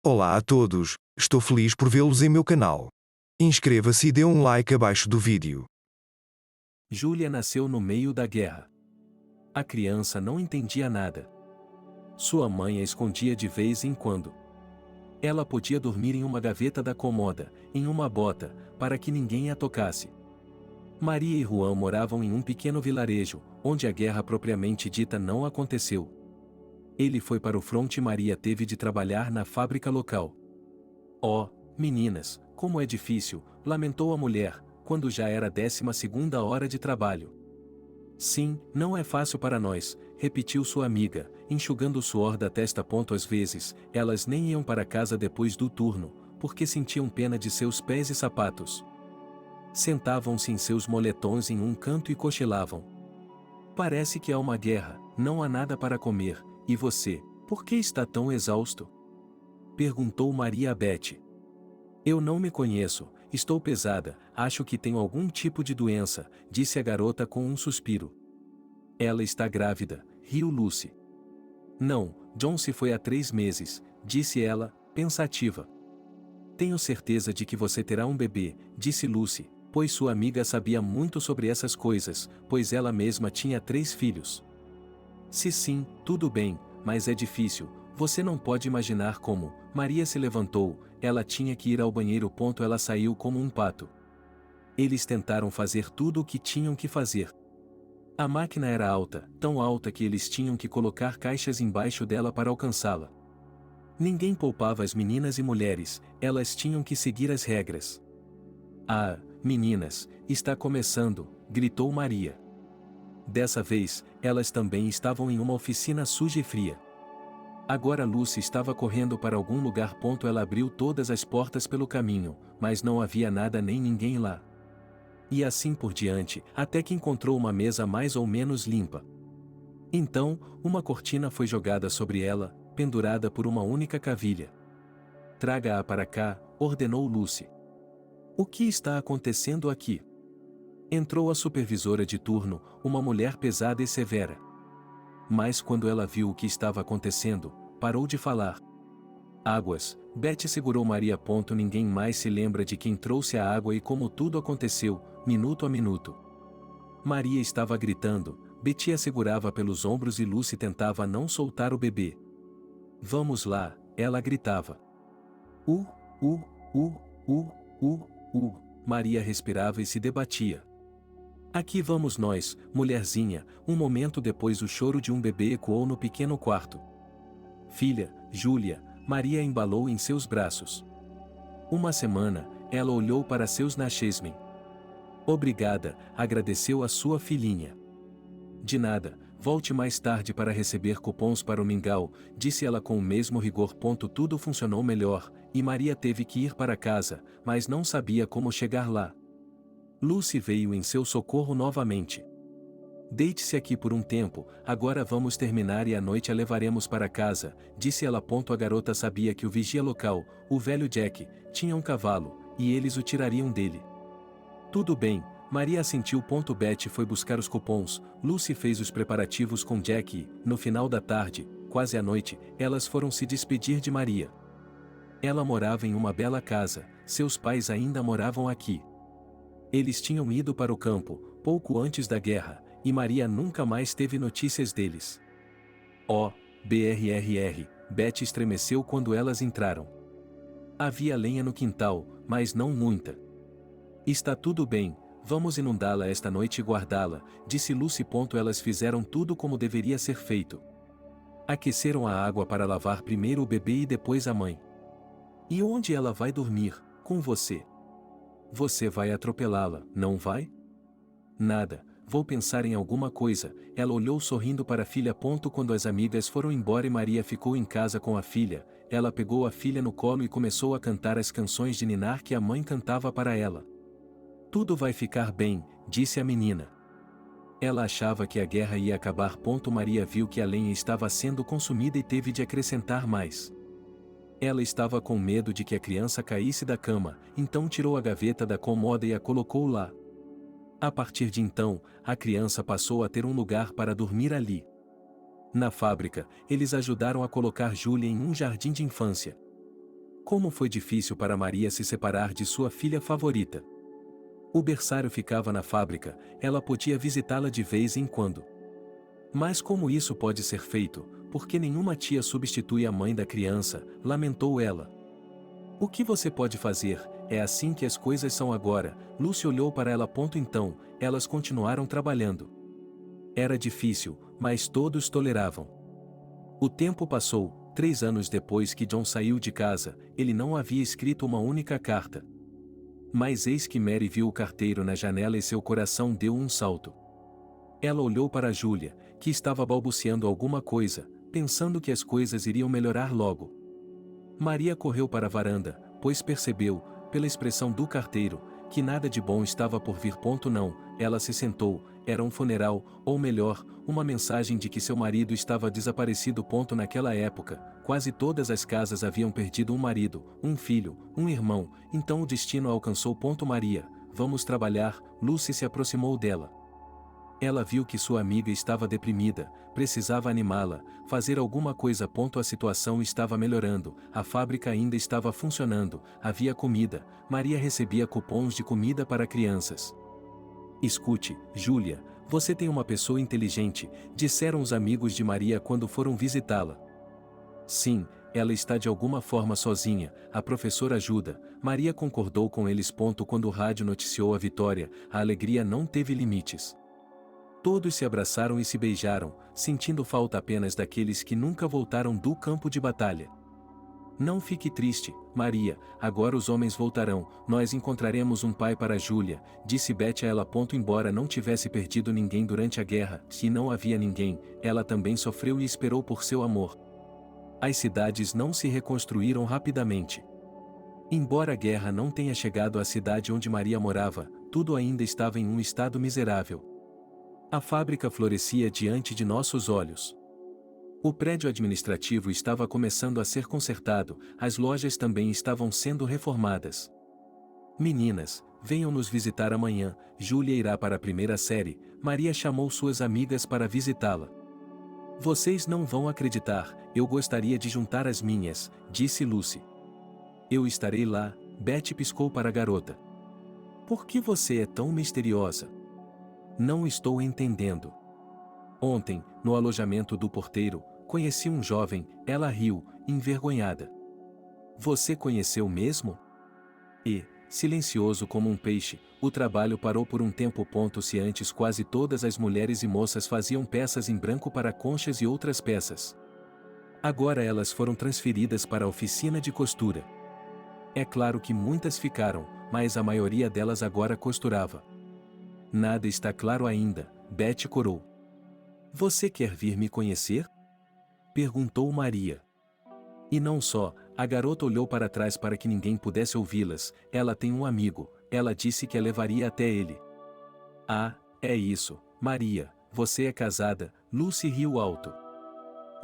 Olá a todos, estou feliz por vê-los em meu canal. Inscreva-se e dê um like abaixo do vídeo. Júlia nasceu no meio da guerra. A criança não entendia nada. Sua mãe a escondia de vez em quando. Ela podia dormir em uma gaveta da cômoda, em uma bota, para que ninguém a tocasse. Maria e Juan moravam em um pequeno vilarejo, onde a guerra propriamente dita não aconteceu. Ele foi para o fronte e Maria teve de trabalhar na fábrica local. Oh, meninas, como é difícil, lamentou a mulher, quando já era a 12ª hora de trabalho. Sim, não é fácil para nós, repetiu sua amiga, enxugando o suor da testa. Às vezes, elas nem iam para casa depois do turno, porque sentiam pena de seus pés e sapatos. Sentavam-se em seus moletons em um canto e cochilavam. Parece que há uma guerra, não há nada para comer, e você, por que está tão exausto? Perguntou Maria a Beth. Eu não me conheço, estou pesada, acho que tenho algum tipo de doença, disse a garota com um suspiro. Ela está grávida, riu Lucy. Não, John se foi há 3 meses, disse ela, pensativa. Tenho certeza de que você terá um bebê, disse Lucy, pois sua amiga sabia muito sobre essas coisas, pois ela mesma tinha 3 filhos. Se sim, tudo bem, mas é difícil, você não pode imaginar como. Maria se levantou, ela tinha que ir ao banheiro. Ela saiu como um pato. Eles tentaram fazer tudo o que tinham que fazer. A máquina era alta, tão alta que eles tinham que colocar caixas embaixo dela para alcançá-la. Ninguém poupava as meninas e mulheres, elas tinham que seguir as regras. Ah, meninas, está começando, gritou Maria. Dessa vez, elas também estavam em uma oficina suja e fria. Agora Lucy estava correndo para algum lugar. Ela abriu todas as portas pelo caminho, mas não havia nada nem ninguém lá. E assim por diante, até que encontrou uma mesa mais ou menos limpa. Então, uma cortina foi jogada sobre ela, pendurada por uma única cavilha. Traga-a para cá, ordenou Lucy. O que está acontecendo aqui? Entrou a supervisora de turno, uma mulher pesada e severa. Mas quando ela viu o que estava acontecendo, parou de falar. Águas, Beth segurou Maria. Ninguém mais se lembra de quem trouxe a água e como tudo aconteceu, minuto a minuto. Maria estava gritando, Betty a segurava pelos ombros e Lucy tentava não soltar o bebê. Vamos lá, ela gritava. Uh, uh, uh, uh, Maria respirava e se debatia. Aqui vamos nós, mulherzinha. Um momento depois o choro de um bebê ecoou no pequeno quarto. Filha, Júlia, Maria a embalou em seus braços. Uma semana, ela olhou para seus nachesmen. Obrigada, agradeceu a sua filhinha. De nada, volte mais tarde para receber cupons para o mingau, disse ela com o mesmo rigor. Tudo funcionou melhor, e Maria teve que ir para casa, mas não sabia como chegar lá. Lucy veio em seu socorro novamente. Deite-se aqui por um tempo, agora vamos terminar e à noite a levaremos para casa, disse ela. A garota sabia que o vigia local, o velho Jack, tinha um cavalo, e eles o tirariam dele. Tudo bem, Maria assentiu. Beth foi buscar os cupons, Lucy fez os preparativos com Jack e, no final da tarde, quase à noite, elas foram se despedir de Maria. Ela morava em uma bela casa, seus pais ainda moravam aqui. Eles tinham ido para o campo, pouco antes da guerra, e Maria nunca mais teve notícias deles. Oh, brrr, Beth estremeceu quando elas entraram. Havia lenha no quintal, mas não muita. Está tudo bem, vamos inundá-la esta noite e guardá-la, disse Lucy. Elas fizeram tudo como deveria ser feito. Aqueceram a água para lavar primeiro o bebê e depois a mãe. E onde ela vai dormir? Com você. Você vai atropelá-la, não vai? Nada, vou pensar em alguma coisa. Ela olhou sorrindo para a filha. Quando as amigas foram embora e Maria ficou em casa com a filha, ela pegou a filha no colo e começou a cantar as canções de ninar que a mãe cantava para ela. Tudo vai ficar bem, disse a menina. Ela achava que a guerra ia acabar. Maria viu que a lenha estava sendo consumida e teve de acrescentar mais. Ela estava com medo de que a criança caísse da cama, então tirou a gaveta da cômoda e a colocou lá. A partir de então, a criança passou a ter um lugar para dormir ali. Na fábrica, eles ajudaram a colocar Júlia em um jardim de infância. Como foi difícil para Maria se separar de sua filha favorita. O berçário ficava na fábrica, ela podia visitá-la de vez em quando. Mas como isso pode ser feito, porque nenhuma tia substitui a mãe da criança, lamentou ela. O que você pode fazer, é assim que as coisas são agora, Lucy olhou para ela. Então, elas continuaram trabalhando. Era difícil, mas todos toleravam. O tempo passou, 3 anos depois que John saiu de casa, ele não havia escrito uma única carta. Mas eis que Mary viu o carteiro na janela e seu coração deu um salto. Ela olhou para Julia, que estava balbuciando alguma coisa, pensando que as coisas iriam melhorar logo. Maria correu para a varanda, pois percebeu, pela expressão do carteiro, que nada de bom estava por vir. Não, ela se sentou, era um funeral, ou melhor, uma mensagem de que seu marido estava desaparecido. Naquela época, quase todas as casas haviam perdido um marido, um filho, um irmão, então o destino a alcançou. Maria, vamos trabalhar, Lucy se aproximou dela. Ela viu que sua amiga estava deprimida, precisava animá-la, fazer alguma coisa. A situação estava melhorando, a fábrica ainda estava funcionando, havia comida, Maria recebia cupons de comida para crianças. Escute, Julia, você tem uma pessoa inteligente, disseram os amigos de Maria quando foram visitá-la. Sim, ela está de alguma forma sozinha, a professora ajuda, Maria concordou com eles. Quando o rádio noticiou a vitória, a alegria não teve limites. Todos se abraçaram e se beijaram, sentindo falta apenas daqueles que nunca voltaram do campo de batalha. Não fique triste, Maria, agora os homens voltarão, nós encontraremos um pai para Julia, disse Betty a ela. Embora não tivesse perdido ninguém durante a guerra, e não havia ninguém, ela também sofreu e esperou por seu amor. As cidades não se reconstruíram rapidamente. Embora a guerra não tenha chegado à cidade onde Maria morava, tudo ainda estava em um estado miserável. A fábrica florescia diante de nossos olhos. O prédio administrativo estava começando a ser consertado, as lojas também estavam sendo reformadas. Meninas, venham nos visitar amanhã, Julia irá para a primeira série, Maria chamou suas amigas para visitá-la. Vocês não vão acreditar, eu gostaria de juntar as minhas, disse Lucy. Eu estarei lá, Betty piscou para a garota. Por que você é tão misteriosa? Não estou entendendo. Ontem, no alojamento do porteiro, conheci um jovem, ela riu, envergonhada. Você conheceu mesmo? E, silencioso como um peixe, o trabalho parou por um tempo. Se antes quase todas as mulheres e moças faziam peças em branco para conchas e outras peças. Agora elas foram transferidas para a oficina de costura. É claro que muitas ficaram, mas a maioria delas agora costurava. Nada está claro ainda, Betty corou. Você quer vir me conhecer? Perguntou Maria. E não só, a garota olhou para trás para que ninguém pudesse ouvi-las, ela tem um amigo, ela disse que a levaria até ele. Ah, é isso, Maria, você é casada, Lucy riu alto.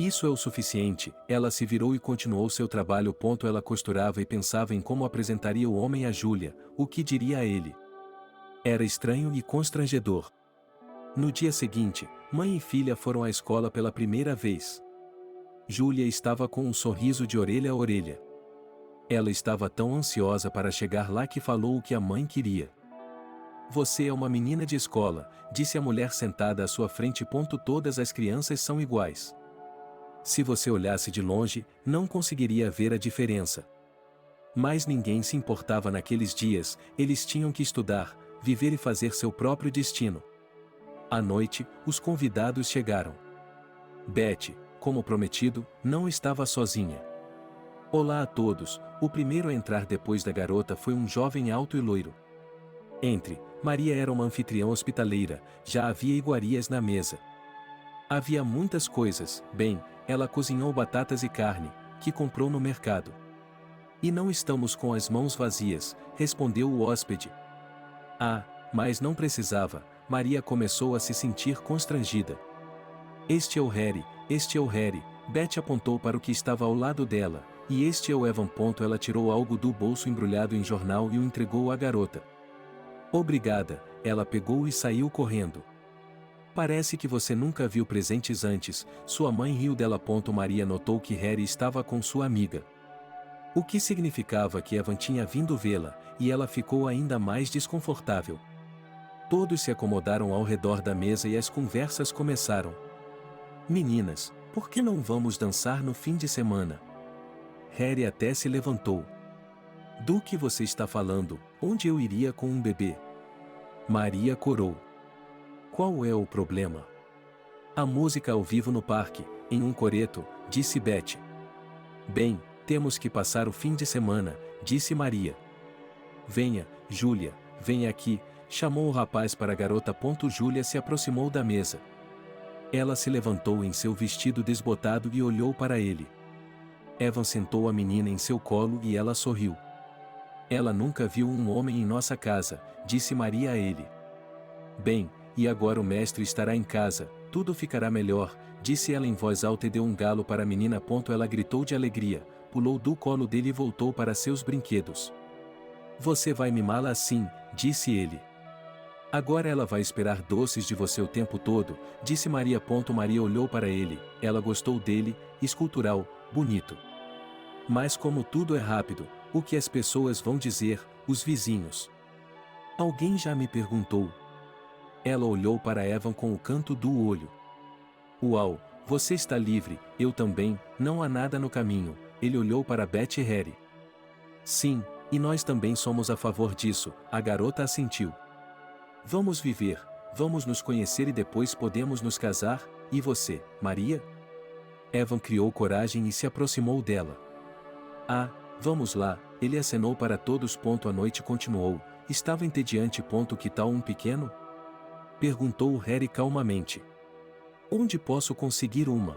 Isso é o suficiente, ela se virou e continuou seu trabalho. Ela costurava e pensava em como apresentaria o homem a Julia, o que diria a ele. Era estranho e constrangedor. No dia seguinte, mãe e filha foram à escola pela primeira vez. Julia estava com um sorriso de orelha a orelha. Ela estava tão ansiosa para chegar lá que falou o que a mãe queria. Você é uma menina de escola, disse a mulher sentada à sua frente. Todas as crianças são iguais. Se você olhasse de longe, não conseguiria ver a diferença. Mas ninguém se importava naqueles dias, eles tinham que estudar, viver e fazer seu próprio destino. À noite, os convidados chegaram. Betty, como prometido, não estava sozinha. Olá a todos, o primeiro a entrar depois da garota foi um jovem alto e loiro. Entre, Maria era uma anfitriã hospitaleira, já havia iguarias na mesa. Havia muitas coisas, bem, ela cozinhou batatas e carne, que comprou no mercado. E não estamos com as mãos vazias, respondeu o hóspede. Ah, mas não precisava, Maria começou a se sentir constrangida. Este é o Harry, Betty apontou para o que estava ao lado dela, e este é o Evan. Ela tirou algo do bolso embrulhado em jornal e o entregou à garota. Obrigada, ela pegou e saiu correndo. Parece que você nunca viu presentes antes, sua mãe riu dela. Maria notou que Harry estava com sua amiga. O que significava que Evan tinha vindo vê-la, e ela ficou ainda mais desconfortável. Todos se acomodaram ao redor da mesa e as conversas começaram. Meninas, por que não vamos dançar no fim de semana? Harry até se levantou. Do que você está falando? Onde eu iria com um bebê? Maria corou. Qual é o problema? A música ao vivo no parque, em um coreto, disse Betty. Bem, temos que passar o fim de semana, disse Maria. Venha, Júlia, venha aqui, chamou o rapaz para a garota. Júlia se aproximou da mesa. Ela se levantou em seu vestido desbotado e olhou para ele. Evan sentou a menina em seu colo e ela sorriu. Ela nunca viu um homem em nossa casa, disse Maria a ele. Bem, e agora o mestre estará em casa, tudo ficará melhor, disse ela em voz alta e deu um galo para a menina. Ela gritou de alegria, pulou do colo dele e voltou para seus brinquedos. Você vai mimá-la assim, disse ele. Agora ela vai esperar doces de você o tempo todo, disse Maria. Maria olhou para ele, ela gostou dele, escultural, bonito. Mas como tudo é rápido, o que as pessoas vão dizer, os vizinhos? Alguém já me perguntou. Ela olhou para Evan com o canto do olho. Uau, você está livre, eu também, não há nada no caminho. Ele olhou para Betty e Harry. Sim, e nós também somos a favor disso, a garota assentiu. Vamos viver, vamos nos conhecer e depois podemos nos casar, e você, Maria? Evan criou coragem e se aproximou dela. Ah, vamos lá, ele acenou para todos. A noite continuou, estava entediante. Que tal um pequeno? Perguntou Harry calmamente. Onde posso conseguir uma?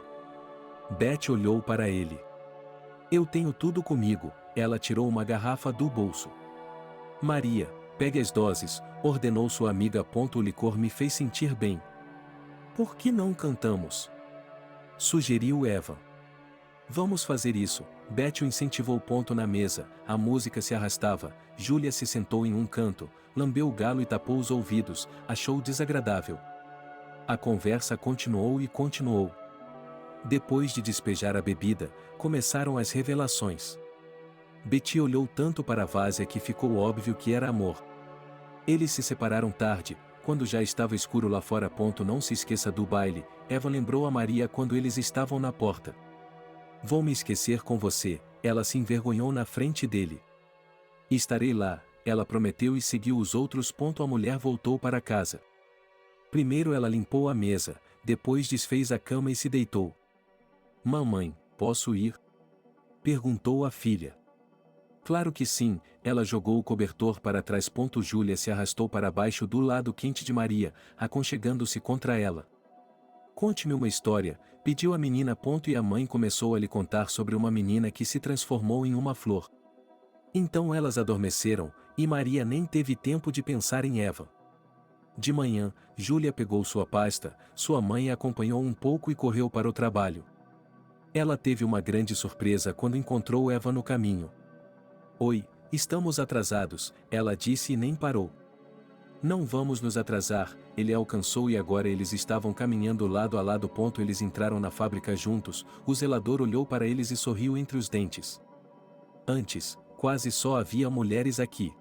Betty olhou para ele. Eu tenho tudo comigo, ela tirou uma garrafa do bolso. Maria, pegue as doses, ordenou sua amiga. O licor me fez sentir bem. Por que não cantamos? Sugeriu Evan. Vamos fazer isso, Betty o incentivou. Na mesa, a música se arrastava, Júlia se sentou em um canto, lambeu o galo e tapou os ouvidos, achou desagradável. A conversa continuou e continuou. Depois de despejar a bebida, começaram as revelações. Betty olhou tanto para a Várzea que ficou óbvio que era amor. Eles se separaram tarde, quando já estava escuro lá fora. Não se esqueça do baile, Evan lembrou a Maria quando eles estavam na porta. Vou me esquecer com você, ela se envergonhou na frente dele. Estarei lá, ela prometeu e seguiu os outros. A mulher voltou para casa. Primeiro ela limpou a mesa, depois desfez a cama e se deitou. Mamãe, posso ir? Perguntou a filha. Claro que sim, ela jogou o cobertor para trás. Júlia se arrastou para baixo do lado quente de Maria, aconchegando-se contra ela. Conte-me uma história, pediu a menina. E a mãe começou a lhe contar sobre uma menina que se transformou em uma flor. Então elas adormeceram, e Maria nem teve tempo de pensar em Evan. De manhã, Júlia pegou sua pasta, sua mãe a acompanhou um pouco e correu para o trabalho. Ela teve uma grande surpresa quando encontrou Evan no caminho. Oi, estamos atrasados, ela disse e nem parou. Não vamos nos atrasar, ele a alcançou e agora eles estavam caminhando lado a lado. Eles entraram na fábrica juntos, o zelador olhou para eles e sorriu entre os dentes. Antes, quase só havia mulheres aqui.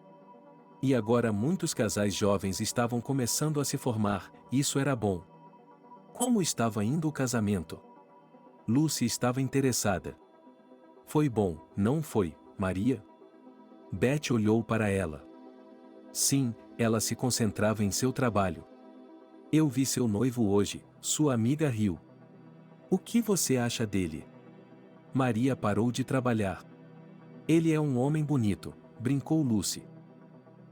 E agora muitos casais jovens estavam começando a se formar, isso era bom. Como estava indo o casamento? Lucy estava interessada. Foi bom, não foi, Maria? Betty olhou para ela. Sim, ela se concentrava em seu trabalho. Eu vi seu noivo hoje, sua amiga riu. O que você acha dele? Maria parou de trabalhar. Ele é um homem bonito, brincou Lucy.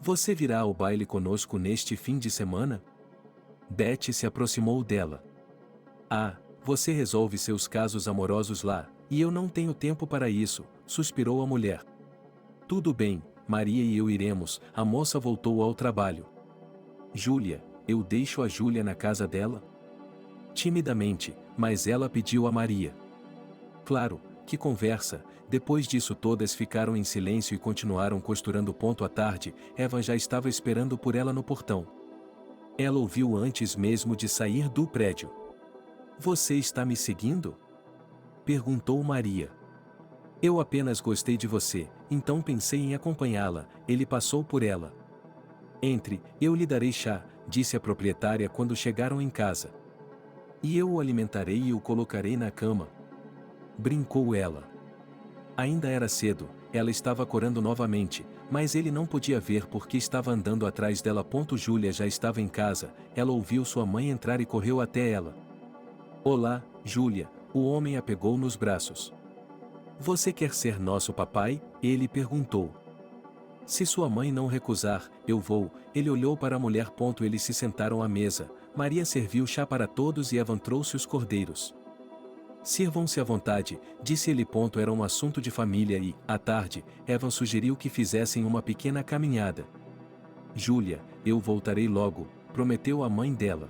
Você virá ao baile conosco neste fim de semana? Betty se aproximou dela. Ah, você resolve seus casos amorosos lá, e eu não tenho tempo para isso, suspirou a mulher. Tudo bem, Maria e eu iremos, a moça voltou ao trabalho. Júlia, eu deixo a Júlia na casa dela? Timidamente, mas ela pediu a Maria. Claro, que conversa, depois disso todas ficaram em silêncio e continuaram costurando. À tarde, Evan já estava esperando por ela no portão. Ela ouviu antes mesmo de sair do prédio. Você está me seguindo? Perguntou Maria. Eu apenas gostei de você, então pensei em acompanhá-la, ele passou por ela. Entre, eu lhe darei chá, disse a proprietária quando chegaram em casa. E eu o alimentarei e o colocarei na cama. Brincou ela. Ainda era cedo, ela estava corando novamente, mas ele não podia ver porque estava andando atrás dela. Júlia já estava em casa, ela ouviu sua mãe entrar e correu até ela. Olá, Júlia, o homem a pegou nos braços. Você quer ser nosso papai? Ele perguntou. Se sua mãe não recusar, eu vou. Ele olhou para a mulher. Eles se sentaram à mesa, Maria serviu chá para todos e Evan trouxe os cordeiros. Sirvam-se à vontade, disse ele. Era um assunto de família e, à tarde, Evan sugeriu que fizessem uma pequena caminhada. Júlia, eu voltarei logo, prometeu a mãe dela.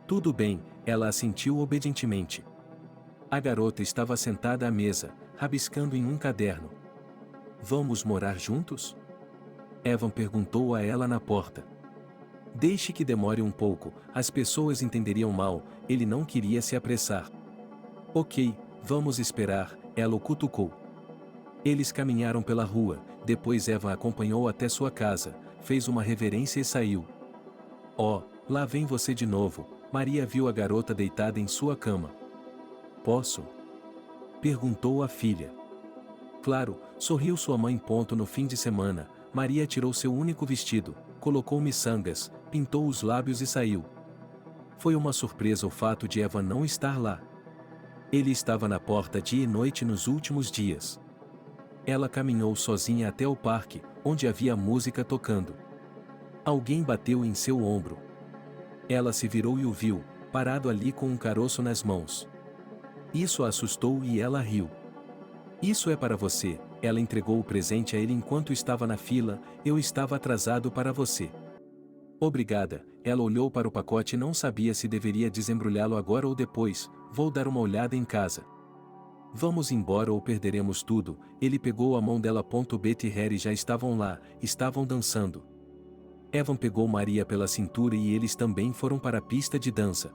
Tudo bem, ela assentiu obedientemente. A garota estava sentada à mesa, rabiscando em um caderno. Vamos morar juntos? Evan perguntou a ela na porta. Deixe que demore um pouco, as pessoas entenderiam mal, ele não queria se apressar. Ok, vamos esperar, ela o cutucou. Eles caminharam pela rua, depois Evan a acompanhou até sua casa, fez uma reverência e saiu. Oh, lá vem você de novo, Maria viu a garota deitada em sua cama. Posso? Perguntou a filha. Claro, sorriu sua mãe. No fim de semana, Maria tirou seu único vestido, colocou miçangas, pintou os lábios e saiu. Foi uma surpresa o fato de Evan não estar lá. Ele estava na porta dia e noite nos últimos dias. Ela caminhou sozinha até o parque, onde havia música tocando. Alguém bateu em seu ombro. Ela se virou e o viu, parado ali com um caroço nas mãos. Isso a assustou e ela riu. Isso é para você, ela entregou o presente a ele enquanto estava na fila, eu estava atrasado para você. Obrigada, ela olhou para o pacote e não sabia se deveria desembrulhá-lo agora ou depois, vou dar uma olhada em casa. Vamos embora ou perderemos tudo, ele pegou a mão dela. Betty e Harry já estavam lá, estavam dançando. Evan pegou Maria pela cintura e eles também foram para a pista de dança.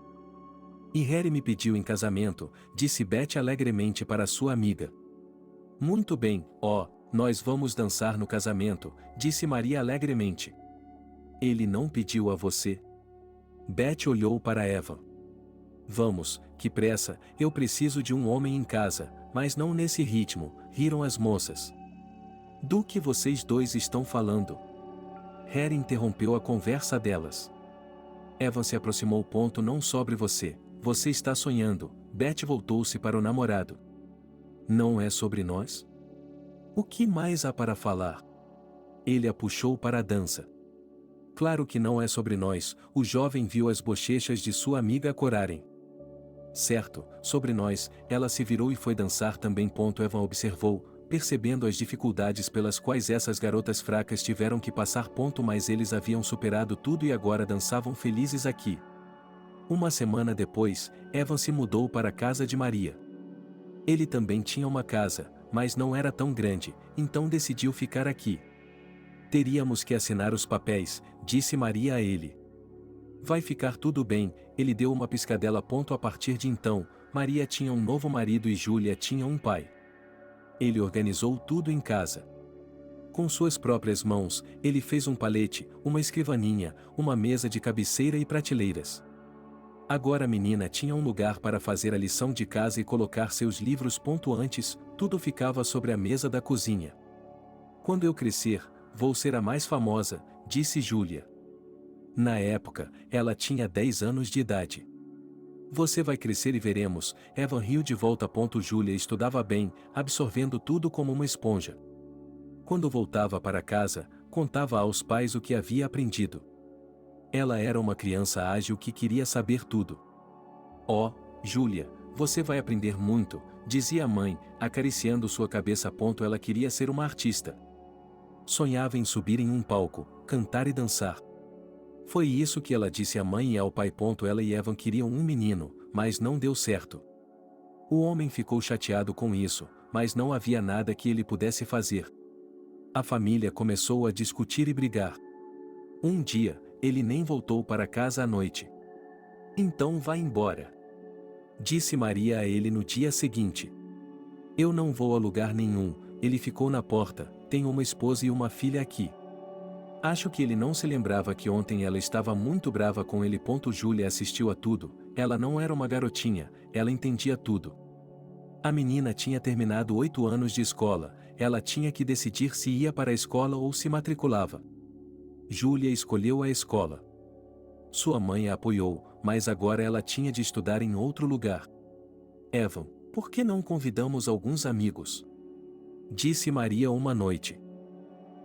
E Harry me pediu em casamento, disse Betty alegremente para sua amiga. Muito bem, nós vamos dançar no casamento, disse Maria alegremente. Ele não pediu a você? Betty olhou para Evan. Vamos, que pressa, eu preciso de um homem em casa, mas não nesse ritmo, riram as moças. Do que vocês dois estão falando? Harry interrompeu a conversa delas. Evan se aproximou. Não sobre você, você está sonhando, Betty voltou-se para o namorado. Não é sobre nós? O que mais há para falar? Ele a puxou para a dança. Claro que não é sobre nós, o jovem viu as bochechas de sua amiga corarem. Certo, sobre nós, ela se virou e foi dançar também. Evan observou, percebendo as dificuldades pelas quais essas garotas fracas tiveram que passar. Mas eles haviam superado tudo e agora dançavam felizes aqui. Uma semana depois, Evan se mudou para a casa de Maria. Ele também tinha uma casa, mas não era tão grande, então decidiu ficar aqui. Teríamos que assinar os papéis, disse Maria a ele. Vai ficar tudo bem, ele deu uma piscadela. A partir de então, Maria tinha um novo marido e Júlia tinha um pai. Ele organizou tudo em casa. Com suas próprias mãos, ele fez um palete, uma escrivaninha, uma mesa de cabeceira e prateleiras. Agora a menina tinha um lugar para fazer a lição de casa e colocar seus livros. Antes, tudo ficava sobre a mesa da cozinha. Quando eu crescer, vou ser a mais famosa, disse Júlia. Na época, ela tinha 10 anos de idade. Você vai crescer e veremos, Evan riu de volta. Júlia estudava bem, absorvendo tudo como uma esponja. Quando voltava para casa, contava aos pais o que havia aprendido. Ela era uma criança ágil que queria saber tudo. Júlia, você vai aprender muito, dizia a mãe, acariciando sua cabeça. Ela queria ser uma artista. Sonhava em subir em um palco, cantar e dançar. Foi isso que ela disse à mãe e ao pai. Ela e Evan queriam um menino, mas não deu certo. O homem ficou chateado com isso, mas não havia nada que ele pudesse fazer. A família começou a discutir e brigar. Um dia, ele nem voltou para casa à noite. Então vá embora, disse Maria a ele no dia seguinte. Eu não vou a lugar nenhum, ele ficou na porta, tenho uma esposa e uma filha aqui. Acho que ele não se lembrava que ontem ela estava muito brava com ele. Júlia assistiu a tudo, ela não era uma garotinha, ela entendia tudo. A menina tinha terminado 8 anos de escola, ela tinha que decidir se ia para a escola ou se matriculava. Júlia escolheu a escola. Sua mãe a apoiou, mas agora ela tinha de estudar em outro lugar. Evan, por que não convidamos alguns amigos? Disse Maria uma noite.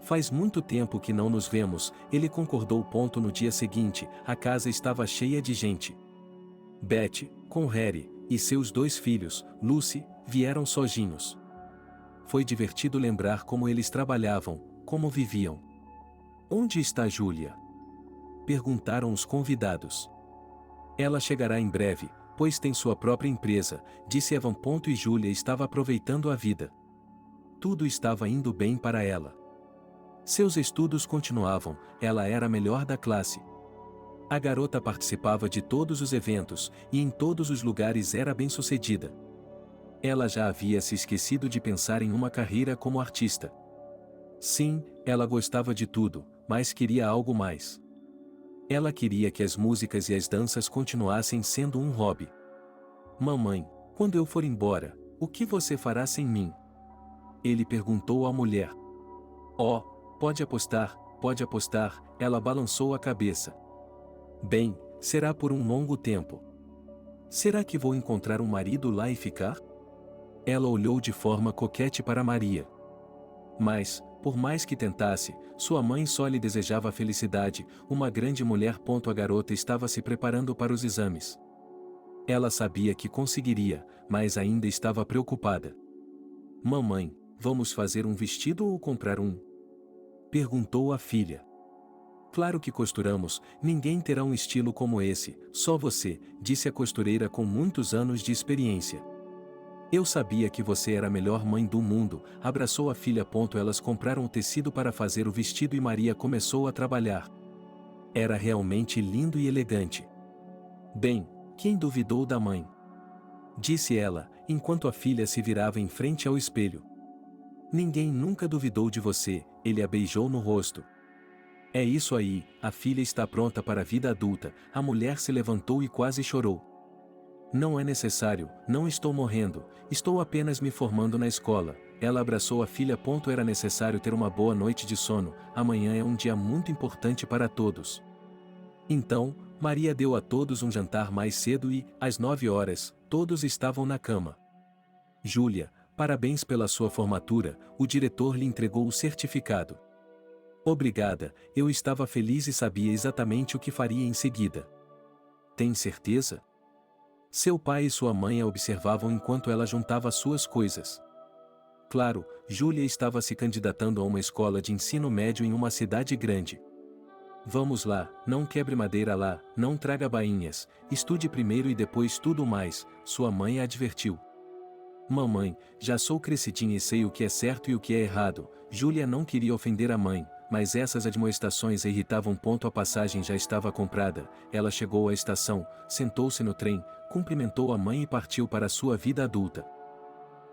Faz muito tempo que não nos vemos, ele concordou. No dia seguinte, a casa estava cheia de gente. Beth, com Harry, e seus 2 filhos, Lucy, vieram sozinhos. Foi divertido lembrar como eles trabalhavam, como viviam. Onde está Júlia? Perguntaram os convidados. Ela chegará em breve, pois tem sua própria empresa, disse Evan. E Júlia estava aproveitando a vida. Tudo estava indo bem para ela. Seus estudos continuavam, ela era a melhor da classe. A garota participava de todos os eventos, e em todos os lugares era bem-sucedida. Ela já havia se esquecido de pensar em uma carreira como artista. Sim, ela gostava de tudo, mas queria algo mais. Ela queria que as músicas e as danças continuassem sendo um hobby. Mamãe, quando eu for embora, o que você fará sem mim? Ele perguntou à mulher. Oh, pode apostar, ela balançou a cabeça. Bem, será por um longo tempo. Será que vou encontrar um marido lá e ficar? Ela olhou de forma coquete para Maria. Mas, por mais que tentasse, sua mãe só lhe desejava felicidade, uma grande mulher. A garota estava se preparando para os exames. Ela sabia que conseguiria, mas ainda estava preocupada. Mamãe, vamos fazer um vestido ou comprar um? Perguntou a filha. Claro que costuramos, ninguém terá um estilo como esse, só você, disse a costureira com muitos anos de experiência. Eu sabia que você era a melhor mãe do mundo, abraçou a filha. Elas compraram o tecido para fazer o vestido e Maria começou a trabalhar. Era realmente lindo e elegante. Bem, quem duvidou da mãe? Disse ela, enquanto a filha se virava em frente ao espelho. Ninguém nunca duvidou de você, ele a beijou no rosto. É isso aí, a filha está pronta para a vida adulta. A mulher se levantou e quase chorou. Não é necessário, não estou morrendo, estou apenas me formando na escola. Ela abraçou a filha. Era necessário ter uma boa noite de sono, amanhã é um dia muito importante para todos. Então, Maria deu a todos um jantar mais cedo e, às 9 horas, todos estavam na cama. Júlia, parabéns pela sua formatura, o diretor lhe entregou o certificado. Obrigada, eu estava feliz e sabia exatamente o que faria em seguida. Tem certeza? Seu pai e sua mãe a observavam enquanto ela juntava suas coisas. Claro, Júlia estava se candidatando a uma escola de ensino médio em uma cidade grande. Vamos lá, não quebre madeira lá, não traga bainhas, estude primeiro e depois tudo mais, sua mãe a advertiu. Mamãe, já sou crescidinha e sei o que é certo e o que é errado. Júlia não queria ofender a mãe, mas essas admoestações a irritavam. A passagem já estava comprada, ela chegou à estação, sentou-se no trem, cumprimentou a mãe e partiu para sua vida adulta.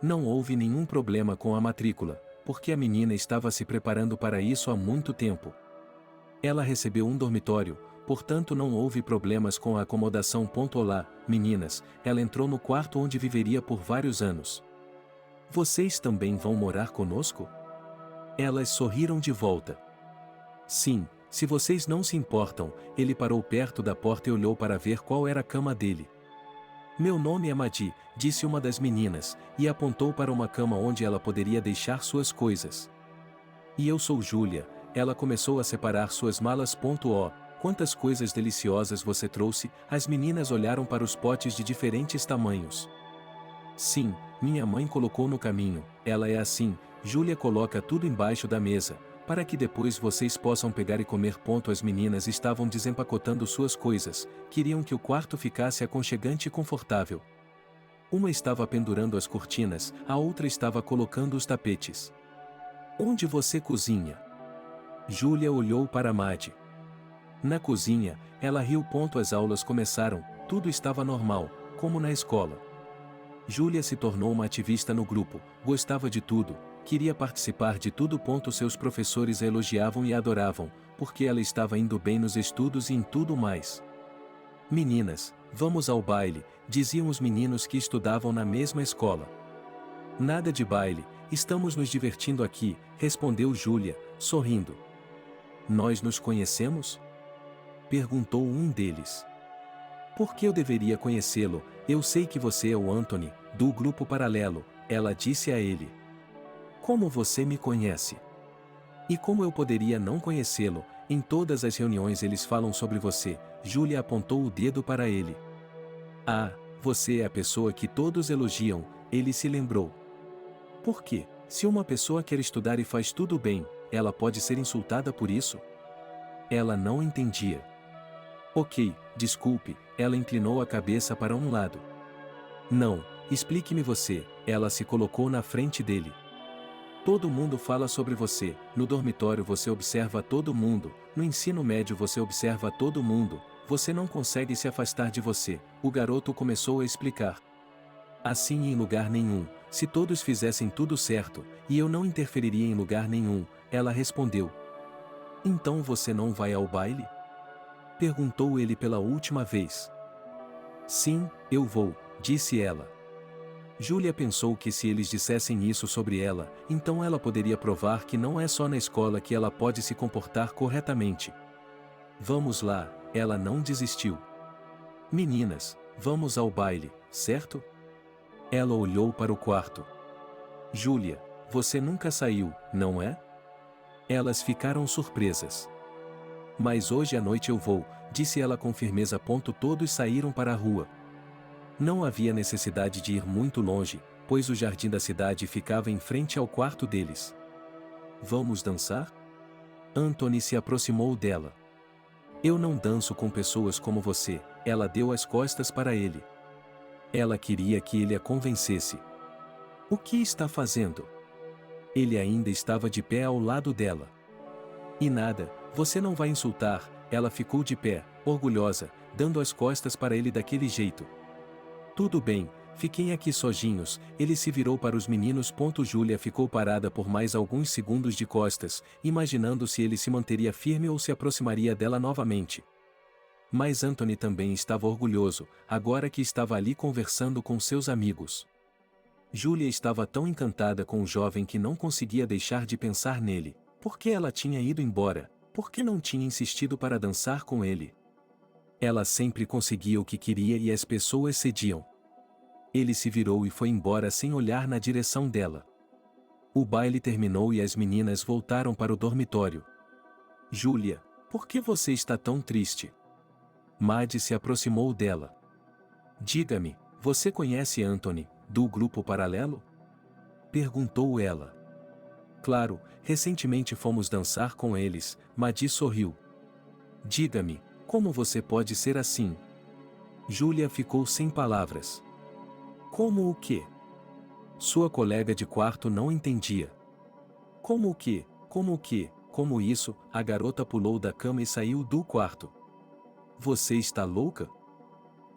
Não houve nenhum problema com a matrícula, porque a menina estava se preparando para isso há muito tempo. Ela recebeu um dormitório, portanto não houve problemas com a acomodação. Olá, meninas, ela entrou no quarto onde viveria por vários anos. Vocês também vão morar conosco? Elas sorriram de volta. Sim, se vocês não se importam, ele parou perto da porta e olhou para ver qual era a cama dele. Meu nome é Madi, disse uma das meninas, e apontou para uma cama onde ela poderia deixar suas coisas. E eu sou Júlia, ela começou a separar suas malas. Oh, quantas coisas deliciosas você trouxe, as meninas olharam para os potes de diferentes tamanhos. Sim, minha mãe colocou no caminho, ela é assim, Júlia coloca tudo embaixo da mesa, para que depois vocês possam pegar e comer. As meninas estavam desempacotando suas coisas, queriam que o quarto ficasse aconchegante e confortável. Uma estava pendurando as cortinas, a outra estava colocando os tapetes. Onde você cozinha? Júlia olhou para Madi. Na cozinha, ela riu. As aulas começaram, tudo estava normal, como na escola. Júlia se tornou uma ativista no grupo, gostava de tudo, queria participar de tudo. Seus professores a elogiavam e a adoravam, porque ela estava indo bem nos estudos e em tudo mais. Meninas, vamos ao baile, diziam os meninos que estudavam na mesma escola. Nada de baile, estamos nos divertindo aqui, respondeu Júlia, sorrindo. Nós nos conhecemos? Perguntou um deles. Por que eu deveria conhecê-lo? Eu sei que você é o Anthony, do grupo paralelo, ela disse a ele. Como você me conhece? E como eu poderia não conhecê-lo? Em todas as reuniões eles falam sobre você. Júlia apontou o dedo para ele. Ah, você é a pessoa que todos elogiam, ele se lembrou. Por quê? Se uma pessoa quer estudar e faz tudo bem, ela pode ser insultada por isso? Ela não entendia. Ok, desculpe, ela inclinou a cabeça para um lado. Não, explique-me você, ela se colocou na frente dele. Todo mundo fala sobre você, no dormitório você observa todo mundo, no ensino médio você observa todo mundo, você não consegue se afastar de você, o garoto começou a explicar. Assim em lugar nenhum, se todos fizessem tudo certo, e eu não interferiria em lugar nenhum, ela respondeu. Então você não vai ao baile? Perguntou ele pela última vez. Sim, eu vou, disse ela. Júlia pensou que se eles dissessem isso sobre ela, então ela poderia provar que não é só na escola que ela pode se comportar corretamente. Vamos lá, ela não desistiu. Meninas, vamos ao baile, certo? Ela olhou para o quarto. Júlia, você nunca saiu, não é? Elas ficaram surpresas. Mas hoje à noite eu vou, disse ela com firmeza. Todos saíram para a rua. Não havia necessidade de ir muito longe, pois o jardim da cidade ficava em frente ao quarto deles. Vamos dançar? Anthony se aproximou dela. Eu não danço com pessoas como você, ela deu as costas para ele. Ela queria que ele a convencesse. O que está fazendo? Ele ainda estava de pé ao lado dela. E nada, você não vai insultar, ela ficou de pé, orgulhosa, dando as costas para ele daquele jeito. Tudo bem, fiquem aqui sozinhos, ele se virou para os meninos. Júlia ficou parada por mais alguns segundos de costas, imaginando se ele se manteria firme ou se aproximaria dela novamente. Mas Anthony também estava orgulhoso, agora que estava ali conversando com seus amigos. Júlia estava tão encantada com o jovem que não conseguia deixar de pensar nele. Por que ela tinha ido embora? Por que não tinha insistido para dançar com ele? Ela sempre conseguia o que queria e as pessoas cediam. Ele se virou e foi embora sem olhar na direção dela. O baile terminou e as meninas voltaram para o dormitório. Júlia, por que você está tão triste? Maddie se aproximou dela. Diga-me, você conhece Anthony, do grupo paralelo? Perguntou ela. Claro, recentemente fomos dançar com eles, Maddie sorriu. Diga-me, como você pode ser assim? Júlia ficou sem palavras. Como o quê? Sua colega de quarto não entendia. Como o quê? Como o quê? Como isso? A garota pulou da cama e saiu do quarto. Você está louca?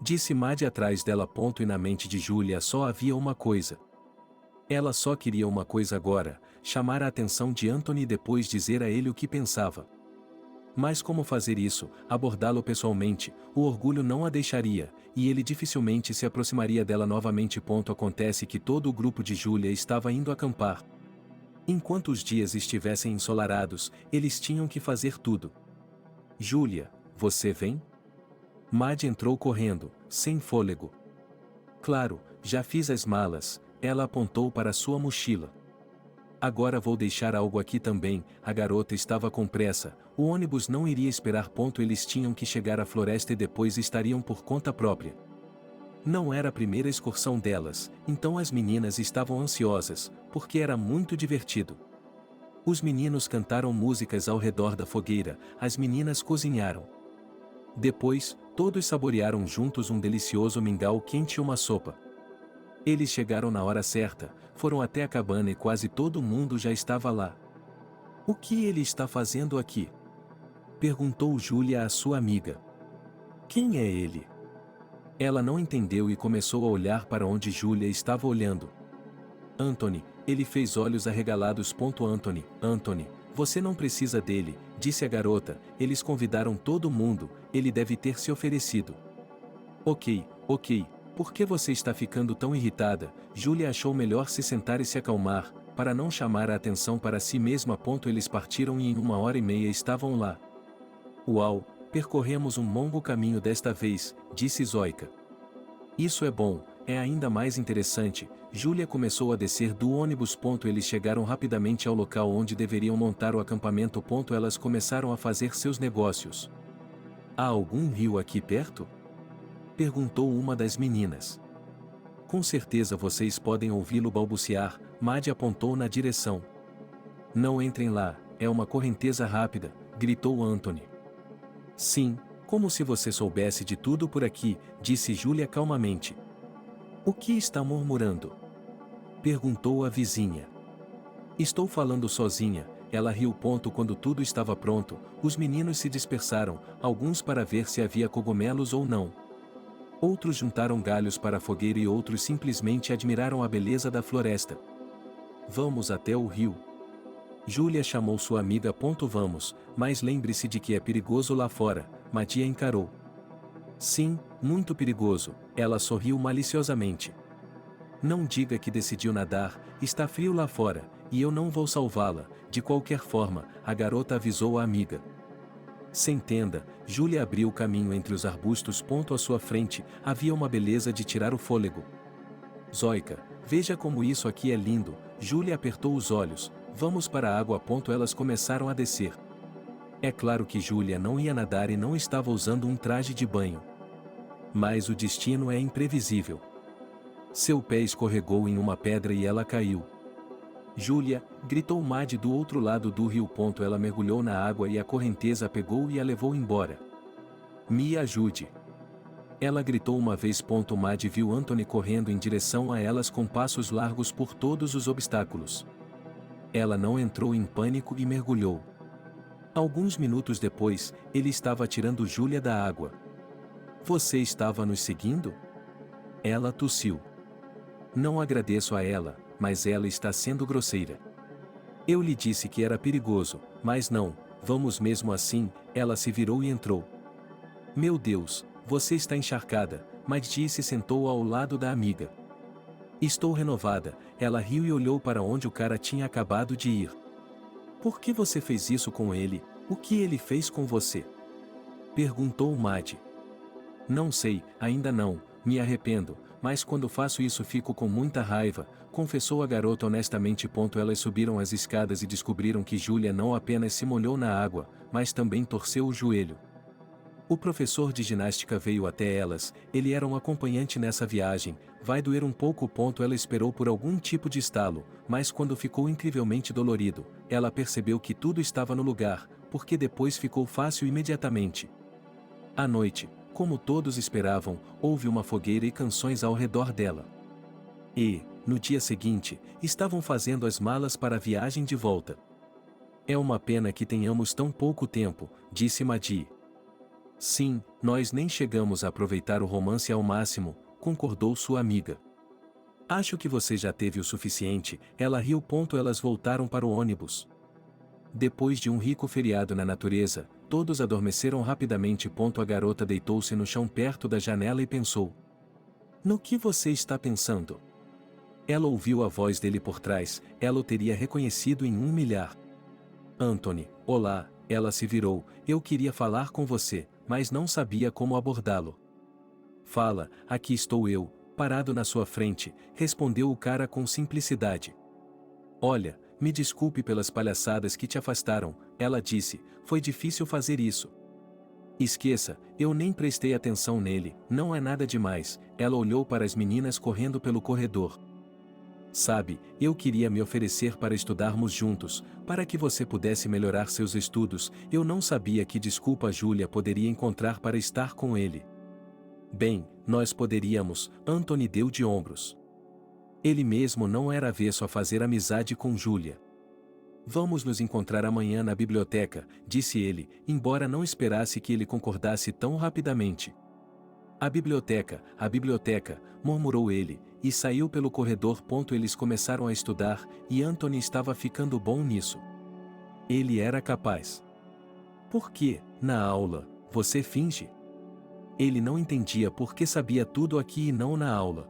Disse Maddie atrás dela. E na mente de Júlia só havia uma coisa. Ela só queria uma coisa agora, chamar a atenção de Anthony e depois dizer a ele o que pensava. Mas como fazer isso, abordá-lo pessoalmente, o orgulho não a deixaria, e ele dificilmente se aproximaria dela novamente. Acontece que todo o grupo de Júlia estava indo acampar. Enquanto os dias estivessem ensolarados, eles tinham que fazer tudo. Júlia, você vem? Maddie entrou correndo, sem fôlego. Claro, já fiz as malas, ela apontou para sua mochila. Agora vou deixar algo aqui também, a garota estava com pressa, o ônibus não iria esperar. Eles tinham que chegar à floresta e depois estariam por conta própria. Não era a primeira excursão delas, então as meninas estavam ansiosas, porque era muito divertido. Os meninos cantaram músicas ao redor da fogueira, as meninas cozinharam. Depois, todos saborearam juntos um delicioso mingau quente e uma sopa. Eles chegaram na hora certa, foram até a cabana e quase todo mundo já estava lá. O que ele está fazendo aqui? Perguntou Júlia à sua amiga. Quem é ele? Ela não entendeu e começou a olhar para onde Júlia estava olhando. Anthony, ele fez olhos arregalados. Anthony, Anthony, você não precisa dele, disse a garota, eles convidaram todo mundo, ele deve ter se oferecido. Ok, por que você está ficando tão irritada? Júlia achou melhor se sentar e se acalmar, para não chamar a atenção para si mesma. Eles partiram e em 1h30 estavam lá. Uau, percorremos um longo caminho desta vez, disse Zoica. Isso é bom, é ainda mais interessante. Júlia começou a descer do ônibus. Eles chegaram rapidamente ao local onde deveriam montar o acampamento. Elas começaram a fazer seus negócios. Há algum rio aqui perto? Perguntou uma das meninas. Com certeza vocês podem ouvi-lo balbuciar. Maddie apontou na direção. Não entrem lá, é uma correnteza rápida, gritou Anthony. Sim, como se você soubesse de tudo por aqui, disse Júlia calmamente. O que está murmurando? Perguntou a vizinha. Estou falando sozinha, ela riu. Quando tudo estava pronto, os meninos se dispersaram, alguns para ver se havia cogumelos ou não. Outros juntaram galhos para a fogueira e outros simplesmente admiraram a beleza da floresta. Vamos até o rio. Júlia chamou sua amiga. Vamos, mas lembre-se de que é perigoso lá fora, Maddie encarou. Sim, muito perigoso, ela sorriu maliciosamente. Não diga que decidiu nadar, está frio lá fora, e eu não vou salvá-la, de qualquer forma, a garota avisou a amiga. Se entenda, Júlia abriu o caminho entre os arbustos. À sua frente, havia uma beleza de tirar o fôlego. Zoica, veja como isso aqui é lindo, Júlia apertou os olhos, vamos para a água. Elas começaram a descer. É claro que Júlia não ia nadar e não estava usando um traje de banho. Mas o destino é imprevisível. Seu pé escorregou em uma pedra e ela caiu. Júlia, gritou Maddie do outro lado do rio. Ela mergulhou na água e a correnteza a pegou e a levou embora. Me ajude. Ela gritou uma vez. Maddie viu Anthony correndo em direção a elas com passos largos por todos os obstáculos. Ela não entrou em pânico e mergulhou. Alguns minutos depois, ele estava tirando Júlia da água. Você estava nos seguindo? Ela tossiu. Não agradeço a ela, mas ela está sendo grosseira. Eu lhe disse que era perigoso, mas não, vamos mesmo assim. Ela se virou e entrou. Meu Deus, você está encharcada, Maddie se sentou ao lado da amiga. Estou renovada, ela riu e olhou para onde o cara tinha acabado de ir. Por que você fez isso com ele? O que ele fez com você? Perguntou Maddie. Não sei, ainda não, me arrependo, mas quando faço isso fico com muita raiva, confessou a garota honestamente. Elas subiram as escadas e descobriram que Júlia não apenas se molhou na água, mas também torceu o joelho. O professor de ginástica veio até elas, ele era um acompanhante nessa viagem, vai doer um pouco. Ela esperou por algum tipo de estalo, mas quando ficou incrivelmente dolorido, ela percebeu que tudo estava no lugar, porque depois ficou fácil imediatamente. À noite, como todos esperavam, houve uma fogueira e canções ao redor dela. E, no dia seguinte, estavam fazendo as malas para a viagem de volta. É uma pena que tenhamos tão pouco tempo, disse Maddie. Sim, nós nem chegamos a aproveitar o romance ao máximo, concordou sua amiga. Acho que você já teve o suficiente, ela riu. Elas voltaram para o ônibus. Depois de um rico feriado na natureza, todos adormeceram rapidamente. A garota deitou-se no chão perto da janela e pensou. No que você está pensando? Ela ouviu a voz dele por trás, ela o teria reconhecido em 1 milhar. Anthony, olá, ela se virou, eu queria falar com você, mas não sabia como abordá-lo. Fala, aqui estou eu, parado na sua frente, respondeu o cara com simplicidade. Olha, me desculpe pelas palhaçadas que te afastaram, ela disse, foi difícil fazer isso. Esqueça, eu nem prestei atenção nele, não é nada demais, ela olhou para as meninas correndo pelo corredor. Sabe, eu queria me oferecer para estudarmos juntos, para que você pudesse melhorar seus estudos, eu não sabia que desculpa Júlia poderia encontrar para estar com ele. Bem, nós poderíamos, Anthony deu de ombros. Ele mesmo não era avesso a fazer amizade com Júlia. Vamos nos encontrar amanhã na biblioteca, disse ele, embora não esperasse que ele concordasse tão rapidamente. A biblioteca, murmurou ele, e saiu pelo corredor. Eles começaram a estudar, e Anthony estava ficando bom nisso. Ele era capaz. Por que, na aula, você finge? Ele não entendia por que sabia tudo aqui e não na aula.